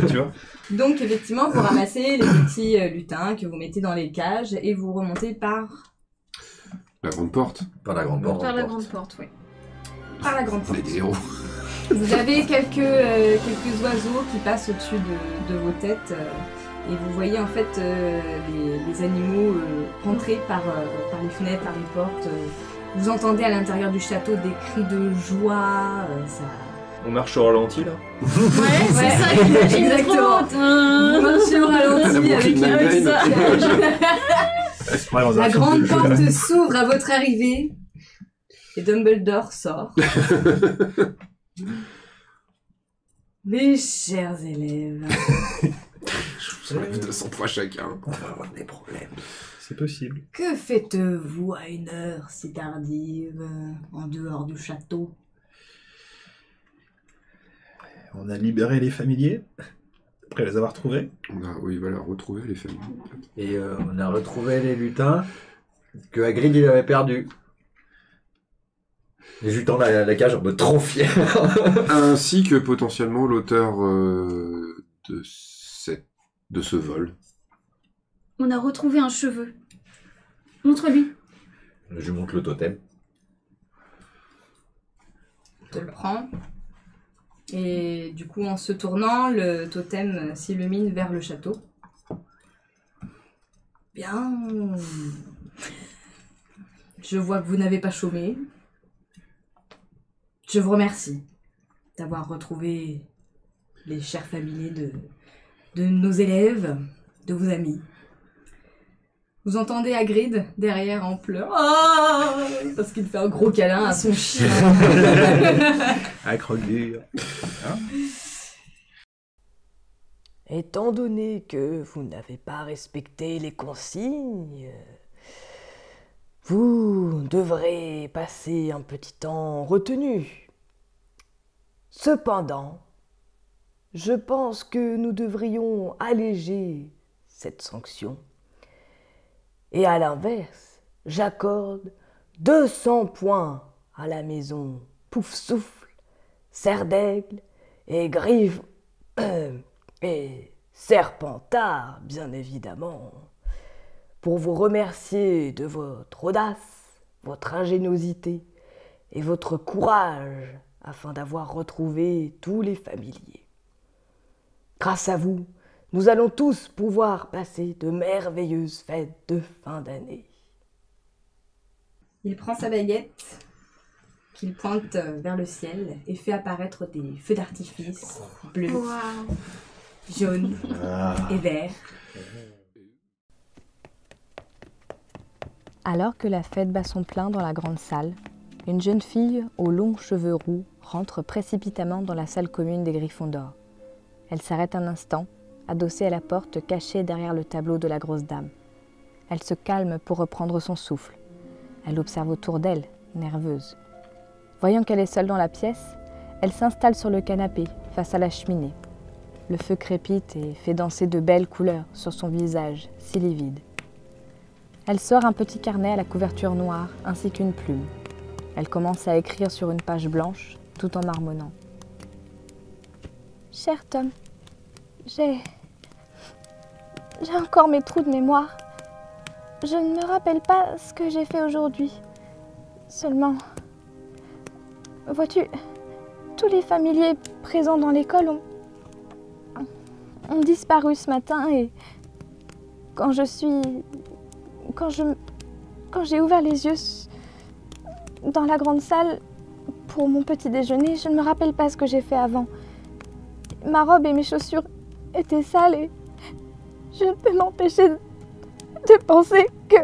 S4: Tu vois.
S1: Donc effectivement, vous ramassez les petits lutins que vous mettez dans les cages et vous remontez par
S3: La grande porte.
S6: Par la grande porte.
S5: Par la grande porte, oui.
S1: la grande
S3: On
S1: porte.
S3: est des héros.
S1: Vous avez quelques oiseaux qui passent au-dessus de vos têtes et vous voyez en fait les animaux rentrer par les fenêtres, par les portes. Vous entendez à l'intérieur du château des cris de joie. Ça...
S4: On marche au ralenti là.
S5: Ouais, c'est
S1: Ouais,
S5: ça, j'imagine
S1: exactement.
S5: trop.
S1: Vous marchez au ralenti
S3: La
S1: avec
S3: boucle
S1: avec
S3: de
S1: ça.
S2: Ouais, dans un
S1: La
S2: film
S1: grande
S2: de jeu.
S1: porte s'ouvre à votre arrivée et Dumbledore sort. Mes chers élèves,
S3: Je lève 200 points chacun.
S6: On va avoir des problèmes.
S2: C'est possible.
S1: que faites-vous à une heure si tardive en dehors du château?
S2: On a libéré les familiers, après les avoir trouvés.
S3: On a, oui, voilà, retrouvé les familles.
S6: Et on a retrouvé les lutins que Hagrid il avait perdus. Les jutants la cage en mode trop fier.
S3: Ainsi que potentiellement l'auteur de ce vol.
S5: On a retrouvé un cheveu. Montre-lui.
S6: Je monte le totem.
S1: Te le prends. Et du coup, en se tournant, le totem s'illumine vers le château. Bien. Je vois que vous n'avez pas chômé. Je vous remercie d'avoir retrouvé les chers familiers de nos élèves, de vos amis. Vous entendez Hagrid derrière en pleurs. Ah, parce qu'il fait un gros câlin à son chien.
S2: À croquer.
S7: Étant donné que vous n'avez pas respecté les consignes, vous devrez passer un petit temps en retenue. Cependant, je pense que nous devrions alléger cette sanction. Et à l'inverse, j'accorde 200 points à la maison Pouf-Souffle, Serre d'Aigle et Griffe et Serpentard, bien évidemment, pour vous remercier de votre audace, votre ingéniosité et votre courage afin d'avoir retrouvé tous les familiers. Grâce à vous, nous allons tous pouvoir passer de merveilleuses fêtes de fin d'année.
S1: Il prend sa baguette, qu'il pointe vers le ciel et fait apparaître des feux d'artifice bleus,
S5: Waouh.
S1: jaunes et verts.
S8: Alors que la fête bat son plein dans la grande salle, une jeune fille aux longs cheveux roux rentre précipitamment dans la salle commune des Gryffondors. Elle s'arrête un instant, adossée à la porte cachée derrière le tableau de la grosse dame. Elle se calme pour reprendre son souffle. Elle observe autour d'elle, nerveuse. Voyant qu'elle est seule dans la pièce, elle s'installe sur le canapé, face à la cheminée. Le feu crépite et fait danser de belles couleurs sur son visage, si livide. Elle sort un petit carnet à la couverture noire, ainsi qu'une plume. Elle commence à écrire sur une page blanche, tout en marmonnant. Cher Tom, j'ai encore mes trous de mémoire. Je ne me rappelle pas ce que j'ai fait aujourd'hui. Seulement, vois-tu, tous les familiers présents dans l'école ont disparu ce matin et quand j'ai ouvert les yeux dans la grande salle pour mon petit déjeuner, je ne me rappelle pas ce que j'ai fait avant. Ma robe et mes chaussures étaient sales et je ne peux m'empêcher de penser que...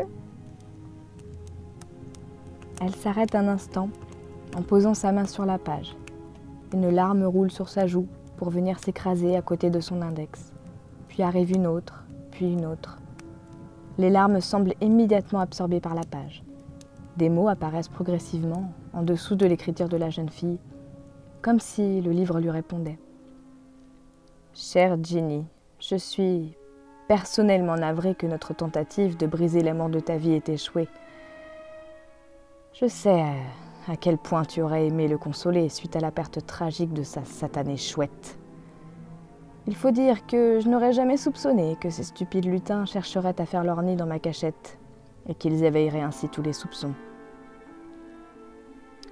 S8: Elle s'arrête un instant en posant sa main sur la page. Une larme roule sur sa joue pour venir s'écraser à côté de son index. Puis arrive une autre, puis une autre. Les larmes semblent immédiatement absorbées par la page. Des mots apparaissent progressivement en dessous de l'écriture de la jeune fille, comme si le livre lui répondait. Chère Ginny, je suis personnellement navrée que notre tentative de briser l'amour de ta vie ait échoué. Je sais à quel point tu aurais aimé le consoler suite à la perte tragique de sa satanée chouette. Il faut dire que je n'aurais jamais soupçonné que ces stupides lutins chercheraient à faire leur nid dans ma cachette et qu'ils éveilleraient ainsi tous les soupçons.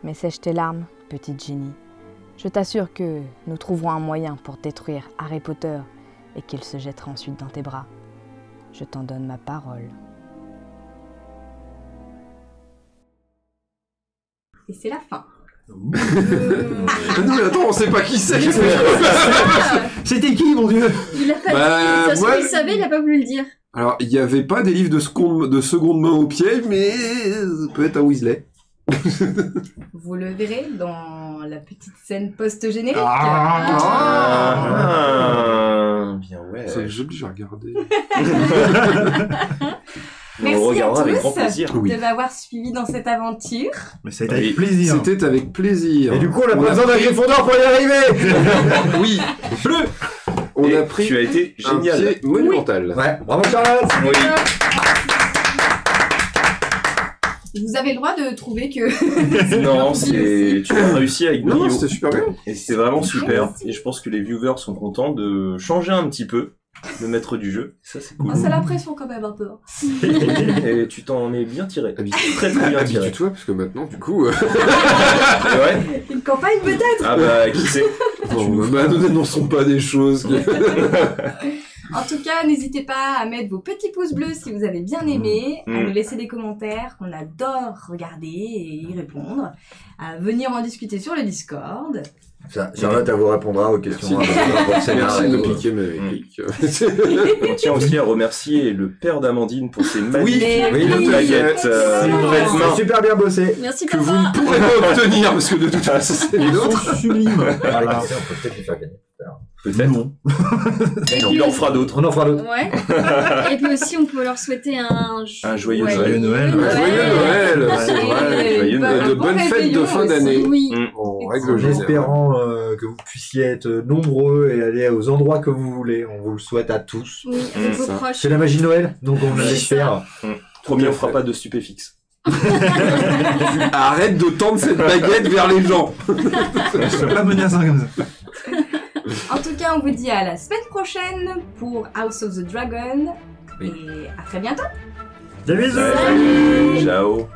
S8: Mais sèche tes larmes, petite Ginny. Je t'assure que nous trouverons un moyen pour détruire Harry Potter et qu'il se jettera ensuite dans tes bras. Je t'en donne ma parole.
S1: Et c'est la fin.
S3: Non mais attends, on sait pas qui c'est.
S2: C'était qui, mon dieu?
S5: Il a pas dit. Ça
S3: moi-
S5: il savait, il a pas voulu le dire.
S3: Alors, il y avait pas des livres de seconde main au pied, mais ça peut être un Weasley.
S1: Vous le verrez dans la petite scène post-générique.
S4: Bien ouais.
S3: C'est joli, j'ai regardé.
S4: On
S1: Merci
S4: le regardera
S1: à
S4: avec
S1: tous
S4: grand plaisir.
S3: Oui.
S1: de m'avoir suivi dans cette aventure.
S2: Mais ça a été avec plaisir.
S3: C'était avec plaisir.
S2: Et du coup, on a
S3: On
S2: pas
S3: a
S2: besoin d'un
S3: pris-
S2: Gryffondor pour y arriver.
S3: Oui,
S4: Bleu.
S3: on
S4: Et
S3: a pris
S4: tu as été
S3: un
S4: génial.
S3: pied monumental.
S6: Ouais, bravo Charlotte.
S4: Oui.
S1: Vous avez le droit de trouver que...
S4: Non, c'est tu as réussi avec
S3: Non,
S4: brio.
S3: c'était super bien.
S4: Et c'était vraiment super. Et je pense que les viewers sont contents de changer un petit peu le maître du jeu. Ça c'est cool.
S1: Oh, c'est la pression quand même un peu.
S4: Et tu t'en es bien tiré. Très très bien tiré.
S3: Habitue-toi, parce que maintenant, du coup...
S4: Et ouais.
S1: Une campagne peut-être.
S4: Ah bah qui sait.
S3: Bon, bah, nous n'annonçons pas des choses.
S1: En En tout cas, n'hésitez pas à mettre vos petits pouces bleus si vous avez bien aimé, à nous laisser des commentaires qu'on adore regarder et y répondre, à venir en discuter sur le Discord.
S6: Ça, Charlotte, elle vous répondra aux questions.
S3: Merci de piquer mes répliques.
S4: On tient aussi à remercier le père d'Amandine pour ses magnifiques
S1: oui,
S4: baguettes.
S6: C'est
S4: vraiment.
S6: super bien bossé.
S5: Merci
S3: Que vous
S5: papa.
S3: ne pourrez pas obtenir, parce que de toute façon, c'est les autres.
S2: Sublime. Voilà.
S6: On peut peut-être les faire gagner.
S4: Peut-être.
S2: Non.
S4: Il en fera d'autres.
S6: On en fera d'autres.
S5: Ouais. Et puis aussi, on peut leur souhaiter un
S4: joyeux
S2: Noël.
S3: Joyeux Noël, c'est vrai.
S4: Joyeux Noël.
S3: De bonnes fêtes de fin d'année.
S5: Oui.
S3: En règle
S6: En
S3: générale.
S6: espérant que vous puissiez être nombreux et aller aux endroits que vous voulez. On vous le souhaite à tous.
S5: Oui, avec vos
S3: ça.
S5: proches.
S6: C'est la magie de Noël, donc on
S5: C'est
S6: l'espère.
S4: Promis, on fera pas de stupéfixes.
S3: Arrête de tendre cette baguette vers les gens.
S2: Je peux pas mener à ça comme ça.
S1: En tout cas, on vous dit à la semaine prochaine pour House of the Dragon.
S6: Oui.
S1: Et à très bientôt.
S6: Des bisous.
S4: Salut. Ciao.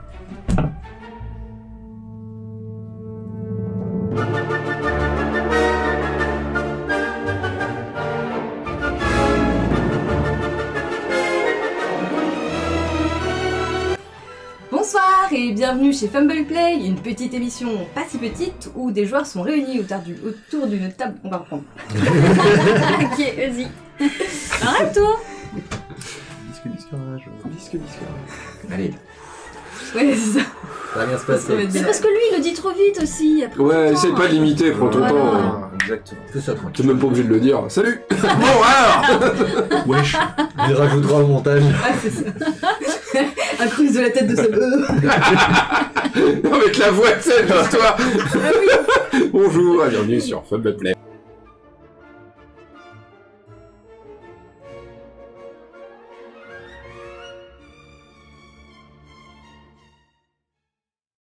S1: Bonsoir et bienvenue chez Fumble Play, une petite émission pas si petite où des joueurs sont réunis autour d'une table. On va reprendre.
S5: Ok, vas-y. Arrête-toi.
S3: Disque.
S6: Allez,
S1: Ouais, c'est ça.
S6: ça va bien se
S1: Ça va
S6: passer.
S1: être
S5: C'est
S1: bien.
S5: parce que lui, il le dit trop vite aussi. Après,
S3: Ouais,
S5: tout le
S3: essaye
S5: temps.
S3: pas de limiter, prends ton
S5: Voilà.
S3: temps.
S4: Exactement.
S6: Tout ça
S3: T'es
S6: tranquille.
S3: même pas obligé de le dire. Salut. Bon, alors.
S2: Wesh.
S6: Il rajoutera au montage.
S1: Ah, c'est ça. Un cruise de la tête de ce.
S3: Avec la voix de cette histoire. Bonjour, bienvenue sur Fumble Play.